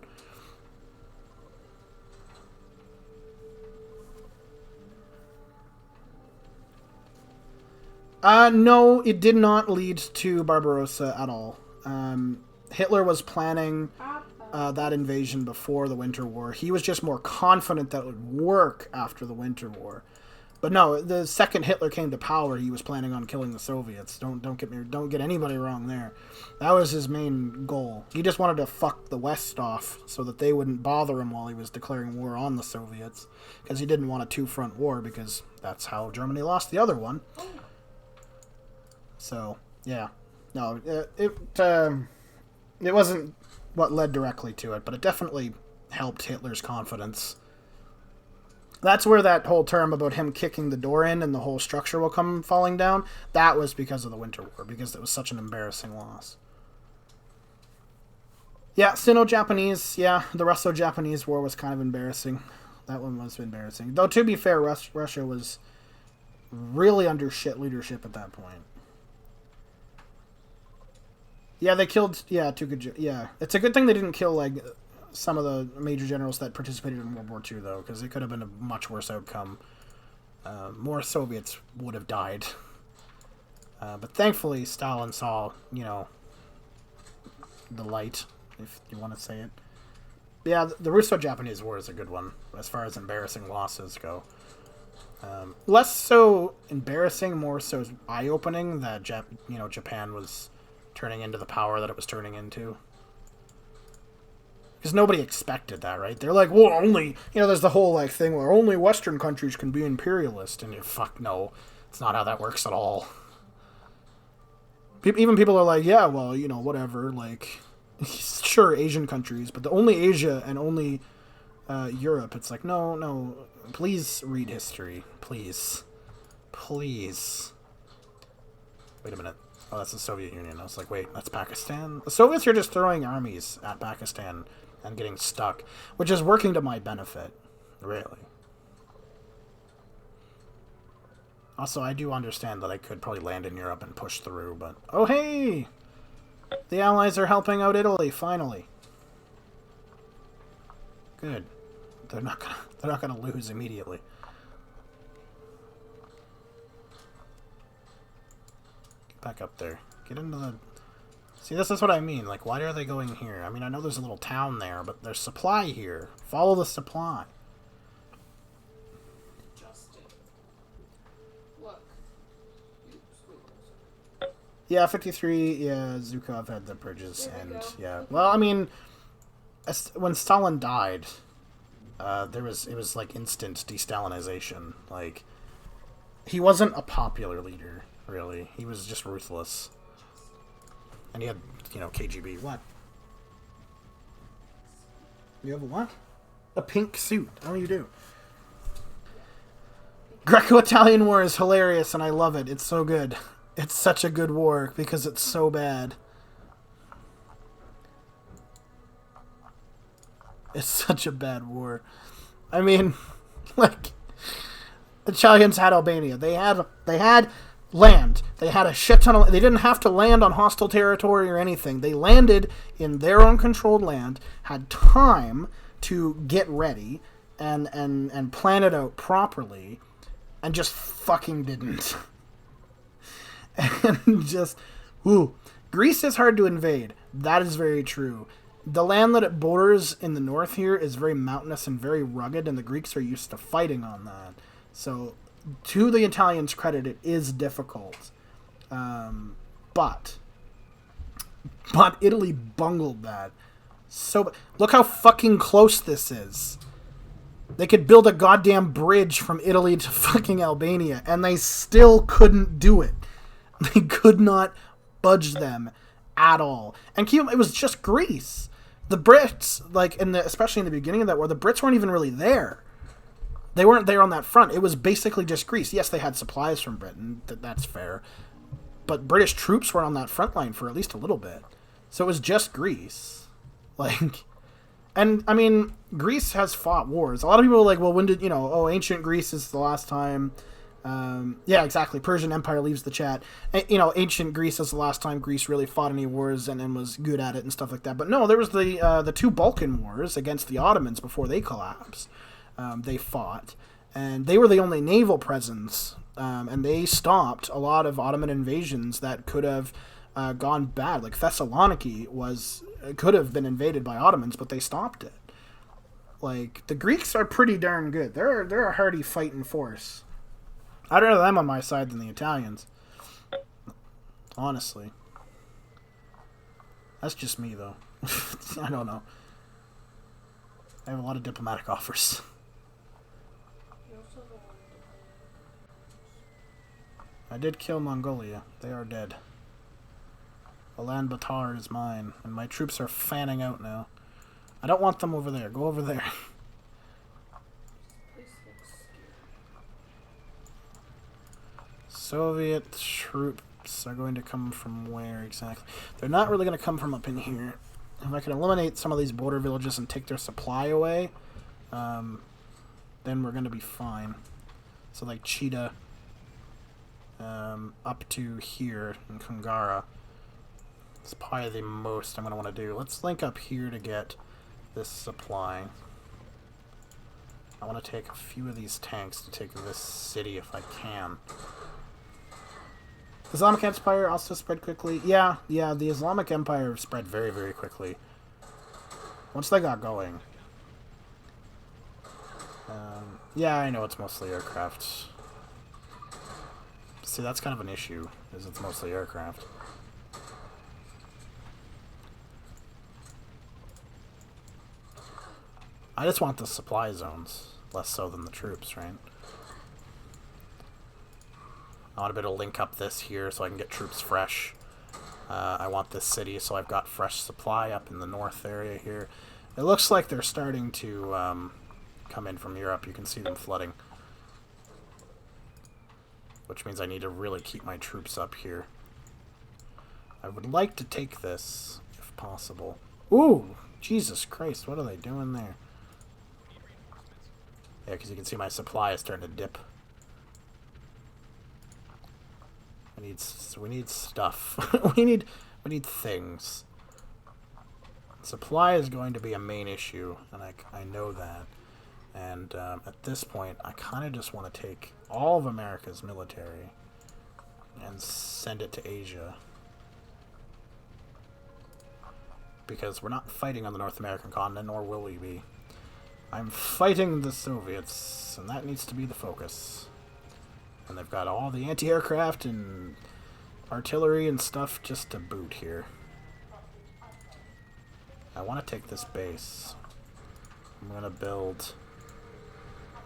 No, it did not lead to Barbarossa at all. Hitler was planning that invasion before the Winter War. He was just more confident that it would work after the Winter War. But no, the second Hitler came to power, he was planning on killing the Soviets. Don't get anybody wrong there. That was his main goal. He just wanted to fuck the West off so that they wouldn't bother him while he was declaring war on the Soviets, because he didn't want a two-front war, because that's how Germany lost the other one. So yeah, no, it wasn't what led directly to it, but it definitely helped Hitler's confidence. That's where that whole term about him kicking the door in and the whole structure will come falling down, that was because of the Winter War, because it was such an embarrassing loss. Yeah, Sino-Japanese, the Russo-Japanese War was kind of embarrassing. That one was embarrassing. Though, to be fair, Russia was really under shit leadership at that point. Yeah, they killed, two good, It's a good thing they didn't kill, like, some of the major generals that participated in World War II, though, because it could have been a much worse outcome. More Soviets would have died. But thankfully, Stalin saw, the light, if you want to say it. Yeah, the Russo-Japanese War is a good one, as far as embarrassing losses go. Less so embarrassing, more so eye-opening that, Japan was turning into the power that it was turning into. Because nobody expected that, right? They're like, well, only, there's the whole, like, thing where only Western countries can be imperialist. And fuck no. It's not how that works at all. Even people are like, yeah, well, whatever, like, sure, Asian countries, but the only Asia and only Europe, it's like, no, please read history. Please. Please. Wait a minute. Oh, that's the Soviet Union. I was like, wait, that's Pakistan? The Soviets are just throwing armies at Pakistan and getting stuck, which is working to my benefit, really. Also, I do understand that I could probably land in Europe and push through, but... Oh, hey! The Allies are helping out Italy, finally. Good. They're not gonna lose immediately. Get back up there. Get into the... See, this is what I mean. Like, why are they going here? I mean, I know there's a little town there, but there's supply here. Follow the supply. Look. Yeah, 53, yeah, Zhukov had the bridges, There we and, go. yeah. Well, I mean, when Stalin died, it was, like, instant de-Stalinization. Like, he wasn't a popular leader, really. He was just ruthless. And he had, KGB. What? You have a what? A pink suit. Oh, you do. Greco-Italian War is hilarious, and I love it. It's so good. It's such a good war, because it's so bad. It's such a bad war. I mean, like, the Italians had Albania. They had land. They had a shit ton of... They didn't have to land on hostile territory or anything. They landed in their own controlled land, had time to get ready and plan it out properly, and just fucking didn't. And just... Ooh. Greece is hard to invade. That is very true. The land that it borders in the north here is very mountainous and very rugged, and the Greeks are used to fighting on that. So... To the Italians' credit, it is difficult. But Italy bungled that. So, look how fucking close this is. They could build a goddamn bridge from Italy to fucking Albania, and they still couldn't do it. They could not budge them at all. And it was just Greece. The Brits, like, especially in the beginning of that war, the Brits weren't even really there. They weren't there on that front. It was basically just Greece. Yes, they had supplies from Britain. That's fair. But British troops were on that front line for at least a little bit. So it was just Greece. Like, and, I mean, Greece has fought wars. A lot of people are like, well, when did, ancient Greece is the last time. Yeah, exactly. Persian Empire leaves the chat. Ancient Greece is the last time Greece really fought any wars and was good at it and stuff like that. But no, there was the two Balkan wars against the Ottomans before they collapsed. They fought, and they were the only naval presence, and they stopped a lot of Ottoman invasions that could have gone bad. Like Thessaloniki could have been invaded by Ottomans, but they stopped it. Like, the Greeks are pretty darn good. They're a hardy fighting force. I'd rather them on my side than the Italians. Honestly. That's just me, though. I don't know. I have a lot of diplomatic offers. I did kill Mongolia. They are dead. Ulaanbaatar is mine, and my troops are fanning out now. I don't want them over there. Go over there. Soviet troops are going to come from where exactly? They're not really going to come from up in here. If I can eliminate some of these border villages and take their supply away, then we're going to be fine. So, like, Cheetah, up to here in Kungara. It's probably the most I'm going to want to do. Let's link up here to get this supply. I want to take a few of these tanks to take this city if I can. Islamic Empire also spread quickly. Yeah, the Islamic Empire spread very, very quickly. Once they got going. Yeah, I know it's mostly aircraft. See, that's kind of an issue, is it's mostly aircraft. I just want the supply zones, less so than the troops, right? I want to be able to link up this here so I can get troops fresh. I want this city so I've got fresh supply up in the north area here. It looks like they're starting to come in from Europe. You can see them flooding. Which means I need to really keep my troops up here. I would like to take this, if possible. Ooh! Jesus Christ, what are they doing there? Yeah, because you can see my supply is starting to dip. We need stuff. we need things. Supply is going to be a main issue, and I know that. And at this point, I kind of just want to take all of America's military and send it to Asia. Because we're not fighting on the North American continent, nor will we be. I'm fighting the Soviets, and that needs to be the focus. And they've got all the anti-aircraft and artillery and stuff just to boot here. I want to take this base. I'm going to build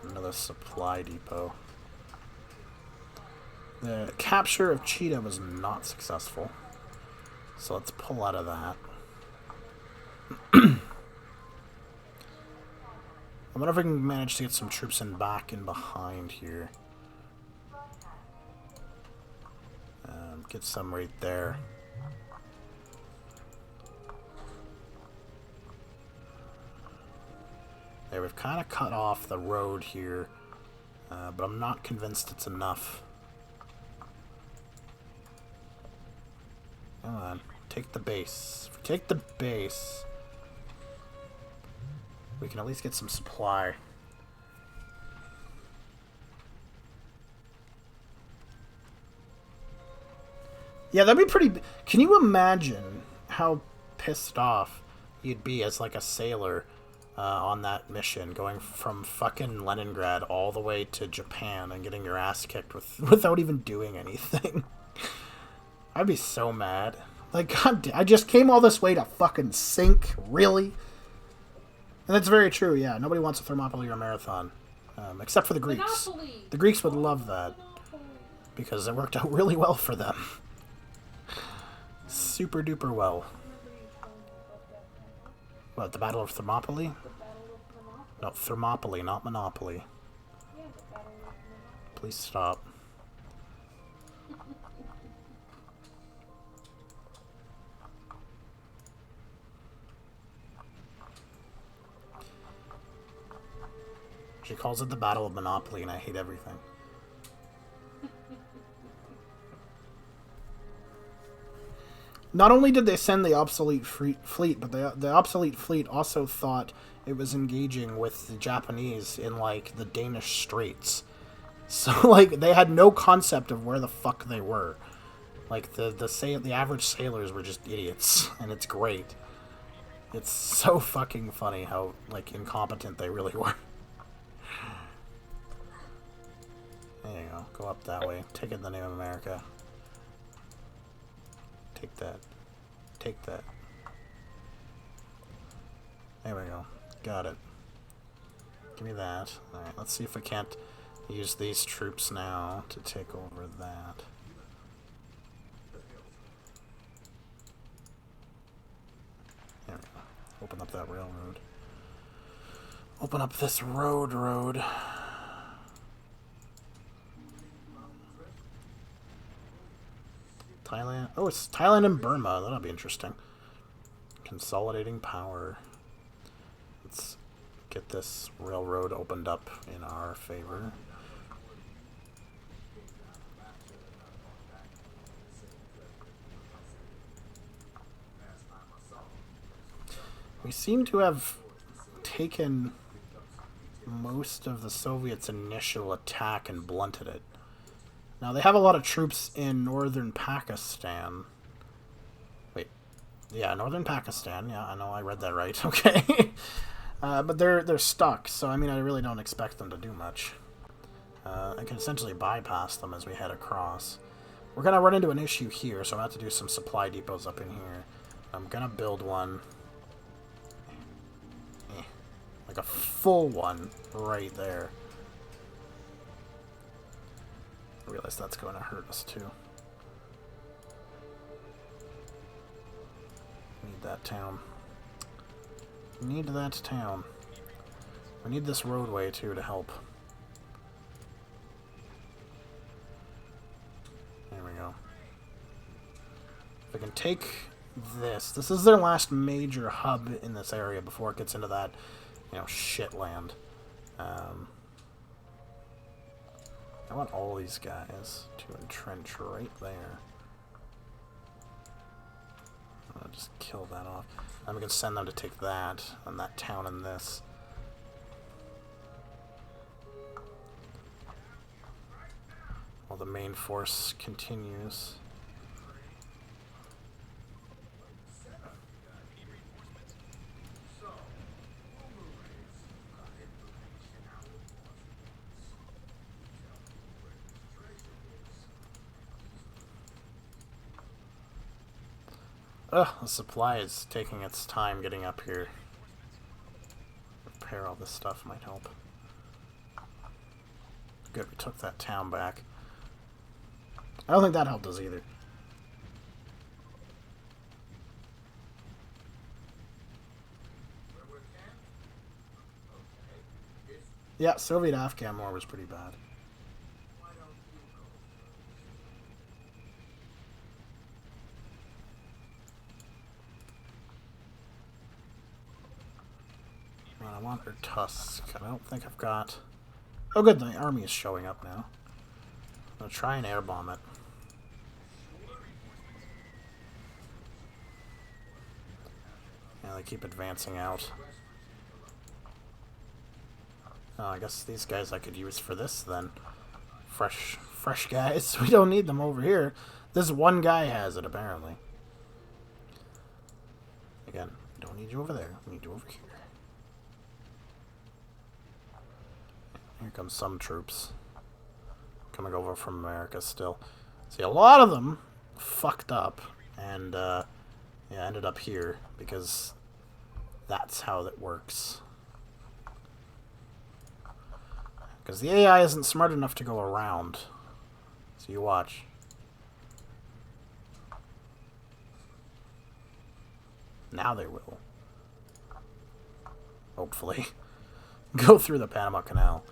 another supply depot. The capture of Cheetah was not successful. So let's pull out of that. I wonder if I can manage to get some troops in back and behind here. Get some right there. There, we've kind of cut off the road here, but I'm not convinced it's enough. Come on, take the base. If we take the base, we can at least get some supply. Yeah, that'd be pretty... Can you imagine how pissed off you'd be as, like, a sailor on that mission, going from fucking Leningrad all the way to Japan and getting your ass kicked without even doing anything? I'd be so mad. Like, God, I just came all this way to fucking sink? Really? And that's very true, yeah. Nobody wants a Thermopylae or a marathon. Except for the Greeks. Monopoly. The Greeks would love that. Because it worked out really well for them. Super duper well. What, the Battle of Thermopylae? No, Thermopylae, not Monopoly. Please stop. She calls it the Battle of Monopoly, and I hate everything. Not only did they send the obsolete fleet, but the obsolete fleet also thought it was engaging with the Japanese in, like, the Danish Straits. So, like, they had no concept of where the fuck they were. Like, the average sailors were just idiots, and it's great. It's so fucking funny how, like, incompetent they really were. There you go. Go up that way. Take it in the name of America. Take that. Take that. There we go. Got it. Give me that. Alright, let's see if we can't use these troops now to take over that. There we go. Open up that railroad. Open up this road. Thailand. Oh, it's Thailand and Burma. That'll be interesting. Consolidating power. Let's get this railroad opened up in our favor. We seem to have taken most of the Soviets' initial attack and blunted it. Now, they have a lot of troops in northern Pakistan. Wait. Yeah, northern Pakistan. Yeah, I know, I read that right. Okay. But they're stuck, so, I mean, I really don't expect them to do much. I can essentially bypass them as we head across. We're going to run into an issue here, so I'm going to have to do some supply depots up in here. I'm going to build one. Like a full one right there. I realize that's going to hurt us too. Need that town. Need that town. We need this roadway too to help. There we go. If we can take this. This is their last major hub in this area before it gets into that, you know, shit land. I want all these guys to entrench right there. I'll just kill that off. Then we can send them to take that, and that town and this. While the main force continues. Ugh, the supply is taking its time getting up here. Repair all this stuff might help. Good, we took that town back. I don't think that helped us either. Yeah, Soviet-Afghan war was pretty bad. I want her Tusk. I don't think I've got... Oh good, the army is showing up now. I'm gonna try and airbomb it. Yeah, they keep advancing out. Oh, I guess these guys I could use for this then. Fresh guys. We don't need them over here. This one guy has it, apparently. Again, don't need you over there. We need you over here. Here comes some troops. Coming over from America still. See, a lot of them fucked up. And, yeah, ended up here. Because that's how that works. Because the AI isn't smart enough to go around. So you watch. Now they will. Hopefully. Go through the Panama Canal.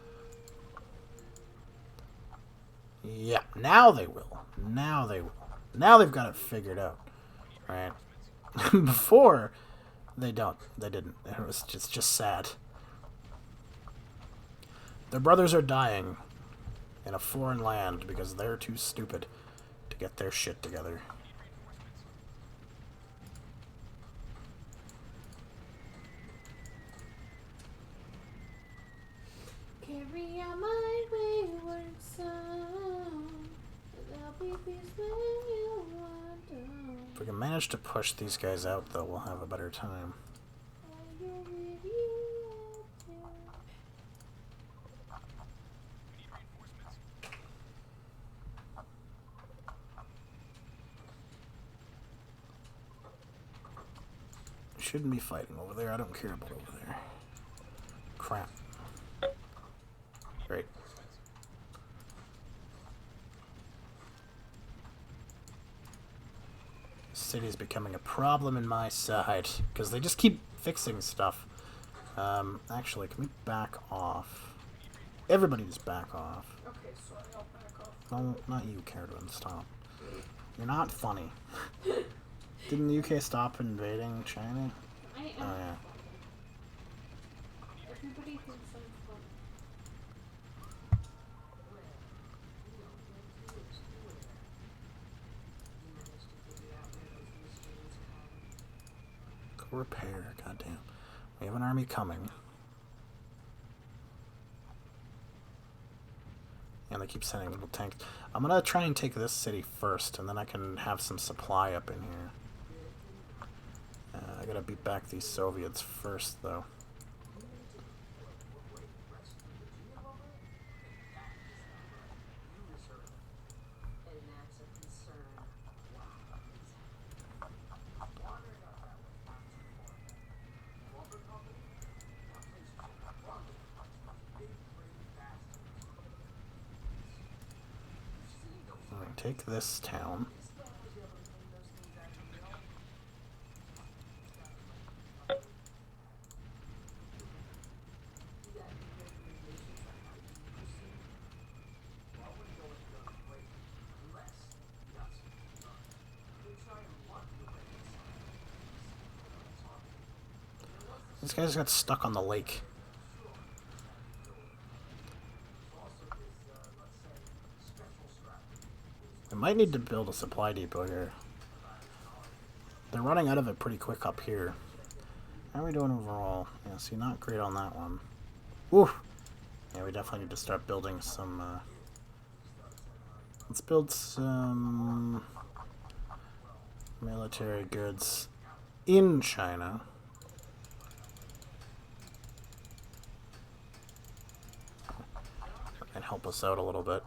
Yeah, now they will. Now they will. Now they've got it figured out. Right? Before, they don't. They didn't. It was just sad. Their brothers are dying in a foreign land because they're too stupid to get their shit together. Carry on my wayward son. There'll be peace when you are done. If we can manage to push these guys out, though, we'll have a better time. Shouldn't be fighting over there. I don't care about over there. Crap. Great. City's becoming a problem in my side because they just keep fixing stuff. Actually, can we back off? Everybody just back off. Okay, sorry, I'll back off. No, not you, Carolyn. Stop. You're not funny. Didn't the UK stop invading China? I am. Oh, yeah. Everybody thinks I'm funny. Go repair. Goddamn. We have an army coming. And they keep sending little tanks. I'm gonna try and take this city first, and then I can have some supply up in here. I gotta beat back these Soviets first, though. take this town. These guys got stuck on the lake. I might need to build a supply depot here. They're running out of it pretty quick up here. How are we doing overall? Yeah, see, not great on that one. Woo! Yeah, we definitely need to start building some, let's build some military goods in China. That can help us out a little bit.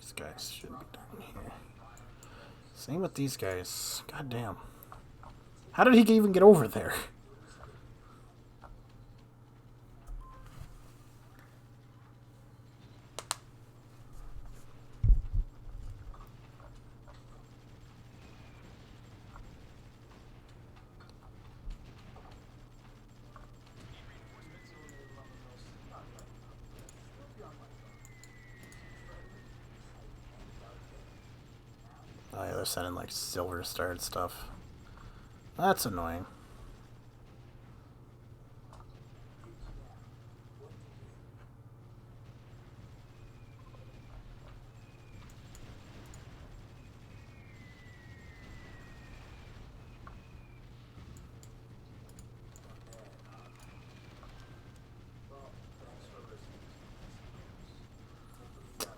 These guys should be down here. Same with these guys. God damn. How did he even get over there? Oh yeah, they're sending like silver starred stuff. That's annoying.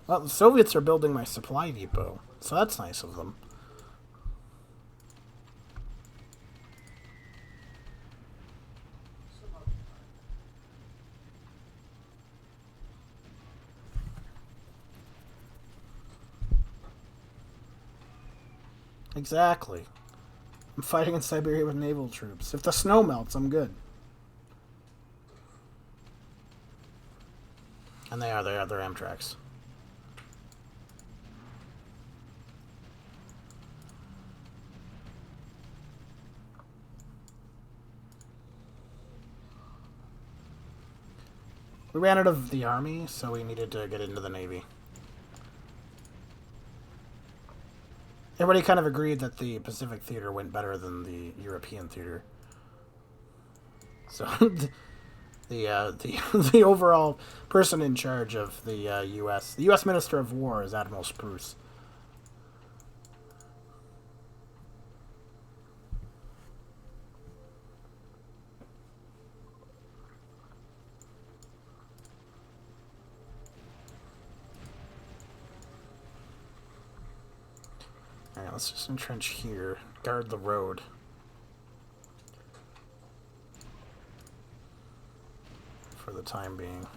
Well, the Soviets are building my supply depot, so that's nice of them. Exactly. I'm fighting in Siberia with naval troops. If the snow melts, I'm good. And they're Amtraks. We ran out of the army, so we needed to get into the navy. Everybody kind of agreed that the Pacific theater went better than the European theater. So the overall person in charge of the U.S. Minister of War is Admiral Spruce. Alright, let's just entrench here. Guard the road. For the time being.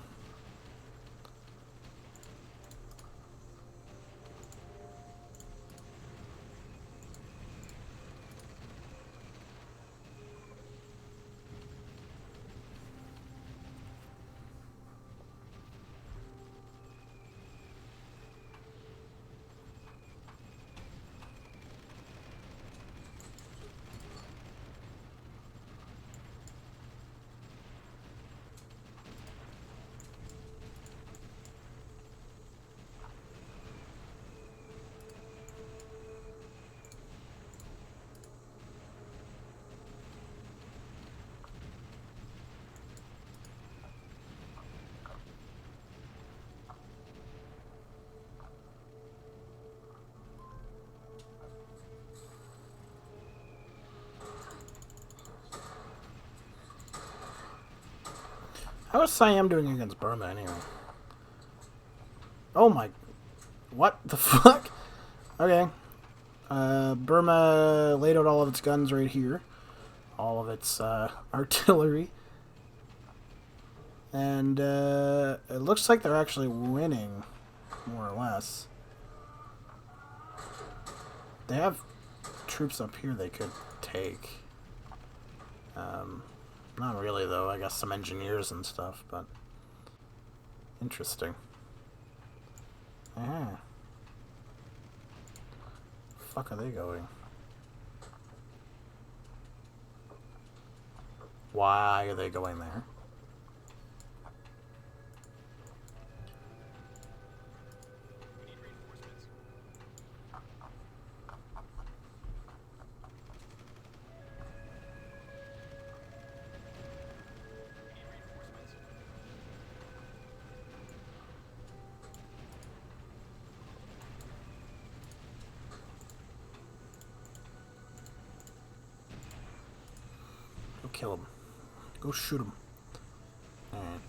How is Siam doing against Burma anyway? Oh my... What the fuck? Okay. Burma laid out all of its guns right here. All of its artillery. And it looks like they're actually winning, more or less. They have troops up here they could take. Not really, though. I guess some engineers and stuff, but interesting. Ah. Fuck are they going? Why are they going there? Go kill him. Go shoot him. Alright.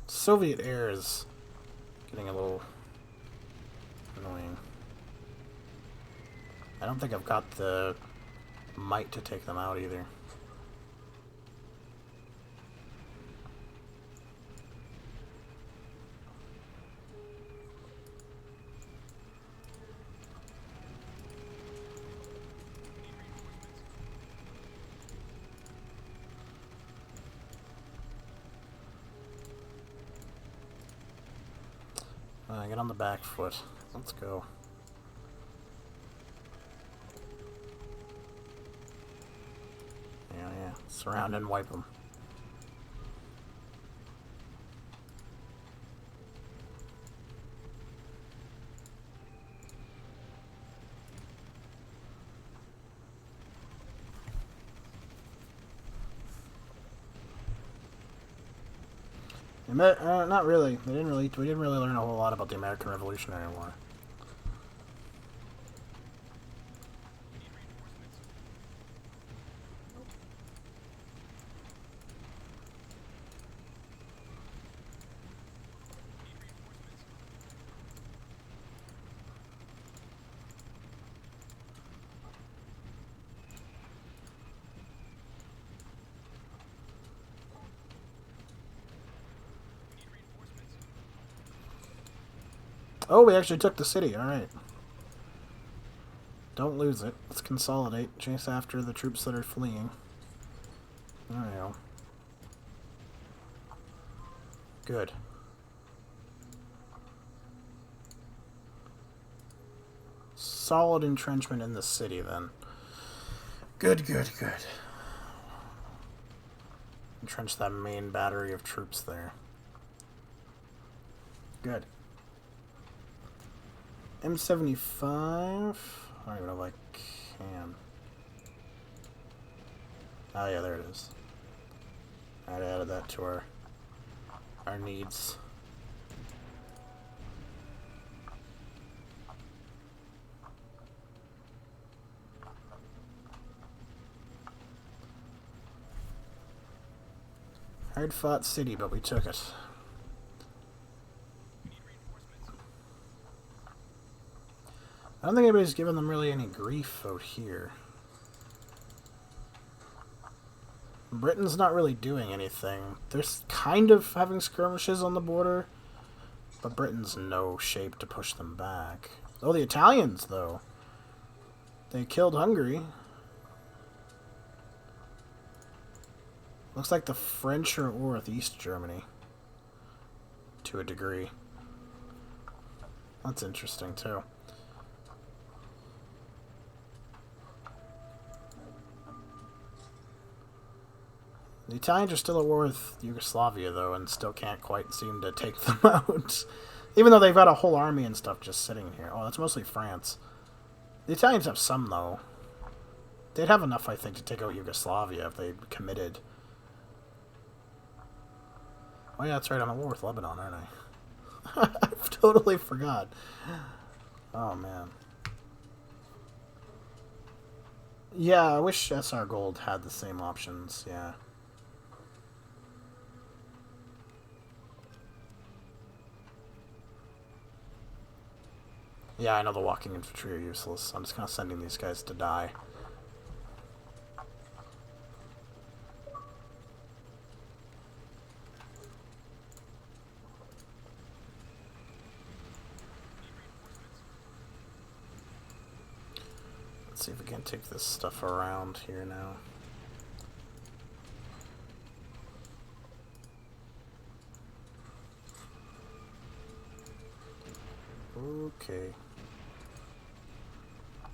Soviet air is getting a little annoying. I don't think I've got the might to take them out either. Get on the back foot. Let's go. Yeah. Surround and wipe them. Not really. We didn't really learn a whole lot about the American Revolutionary War. Oh, we actually took the city. Alright. Don't lose it. Let's consolidate. Chase after the troops that are fleeing. There we go. Good. Solid entrenchment in the city, then. Good. Entrench that main battery of troops there. Good. M75. I don't even know if I can. Oh yeah, there it is. I added that to our needs. Hard fought city, but we took it. I don't think anybody's given them really any grief out here. Britain's not really doing anything. They're kind of having skirmishes on the border, but Britain's in no shape to push them back. Oh, the Italians, though. They killed Hungary. Looks like the French are at war with East Germany. To a degree. That's interesting, too. The Italians are still at war with Yugoslavia, though, and still can't quite seem to take them out. Even though they've got a whole army and stuff just sitting here. Oh, that's mostly France. The Italians have some, though. They'd have enough, I think, to take out Yugoslavia if they committed. Oh, yeah, that's right. I'm at war with Lebanon, aren't I? I've totally forgot. Oh, man. Yeah, I wish SR Gold had the same options, yeah. Yeah, I know the walking infantry are useless. I'm just kind of sending these guys to die. Let's see if we can take this stuff around here now. Okay.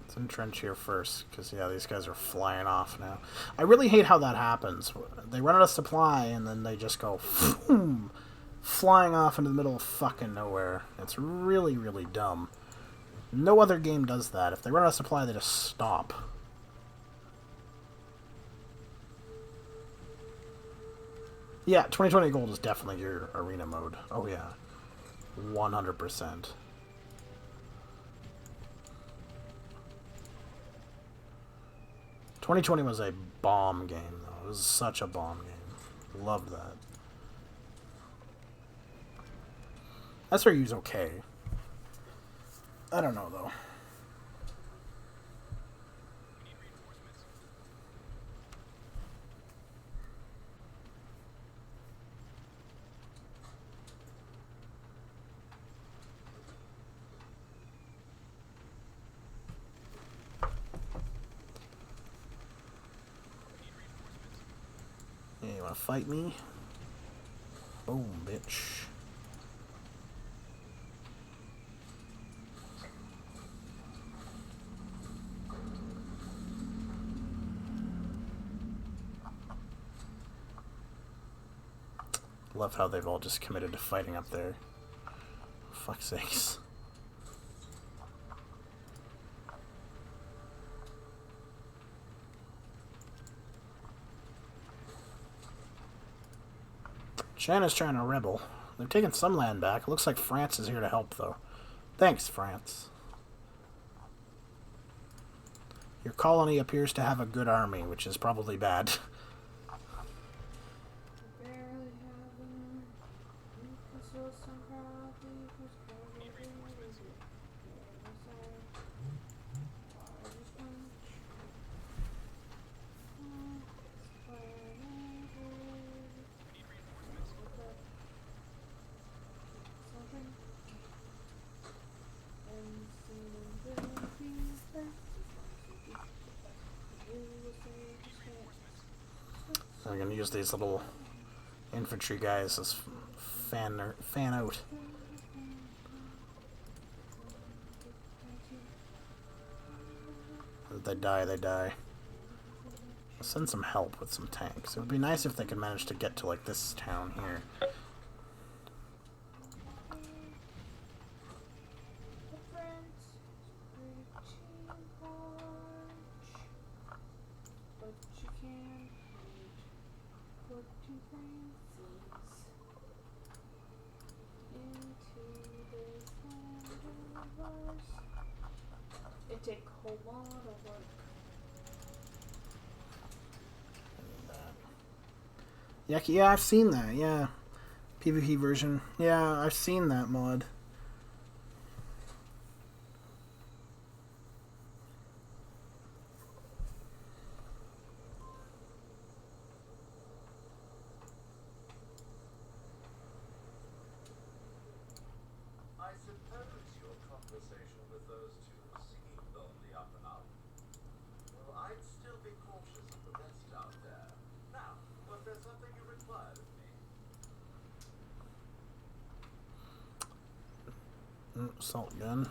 Let's entrench here first, because, yeah, these guys are flying off now. I really hate how that happens. They run out of supply, and then they just go boom, flying off into the middle of fucking nowhere. It's really, really dumb. No other game does that. If they run out of supply, they just stop. Yeah, 2020 Gold is definitely your arena mode. Oh, yeah. 100%. "2020 was a bomb game, though. It was such a bomb game. Loved that. SRU's okay. I don't know, though. Yeah, you wanna fight me? Boom, bitch. Love how they've all just committed to fighting up there. Fuck's sakes. China's trying to rebel. They've taken some land back. It looks like France is here to help, though. Thanks, France. Your colony appears to have a good army, which is probably bad. I'm gonna use these little infantry guys as fan out. If they die, they die. I'll send some help with some tanks. It would be nice if they could manage to get to, like, this town here. It take a whole lot of work. Yeah, I've seen that, yeah. PvP version. Yeah, I've seen that mod. I suppose your conversation with those two seemed on the up and up. Well, I'd still be cautious of the rest out there. Now, was there something you required of me? Assault gun. Do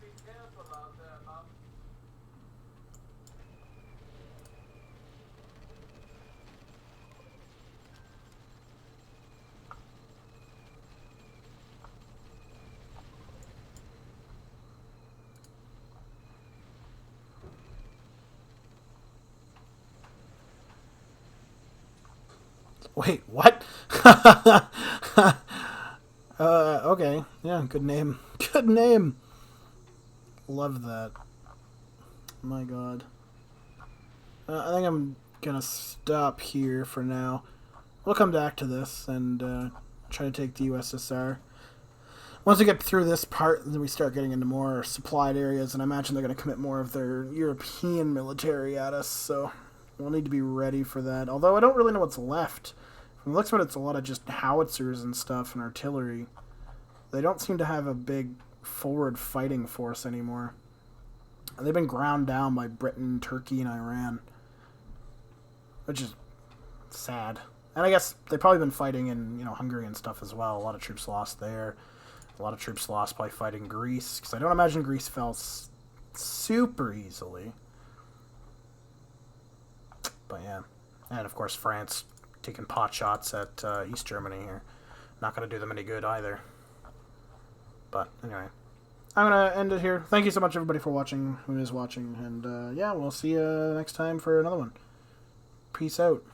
be careful out there, Mum. Wait, what? Okay. Yeah, good name. Good name. Love that. My god. I think I'm gonna stop here for now. We'll come back to this and try to take the USSR. Once we get through this part, then we start getting into more supplied areas, and I imagine they're going to commit more of their European military at us, so we'll need to be ready for that. Although I don't really know what's left. From the looks of it, it's a lot of just howitzers and stuff and artillery. They don't seem to have a big forward fighting force anymore. they've been ground down by Britain, Turkey, and Iran, which is sad. And I guess they've probably been fighting in, Hungary and stuff as well. A lot of troops lost there. A lot of troops lost by fighting Greece, because I don't imagine Greece fell super easily. But yeah. And of course France taking pot shots at East Germany here. Not going to do them any good either. But anyway. I'm going to end it here. Thank you so much, everybody, for watching, who is watching. And yeah, we'll see you next time for another one. Peace out.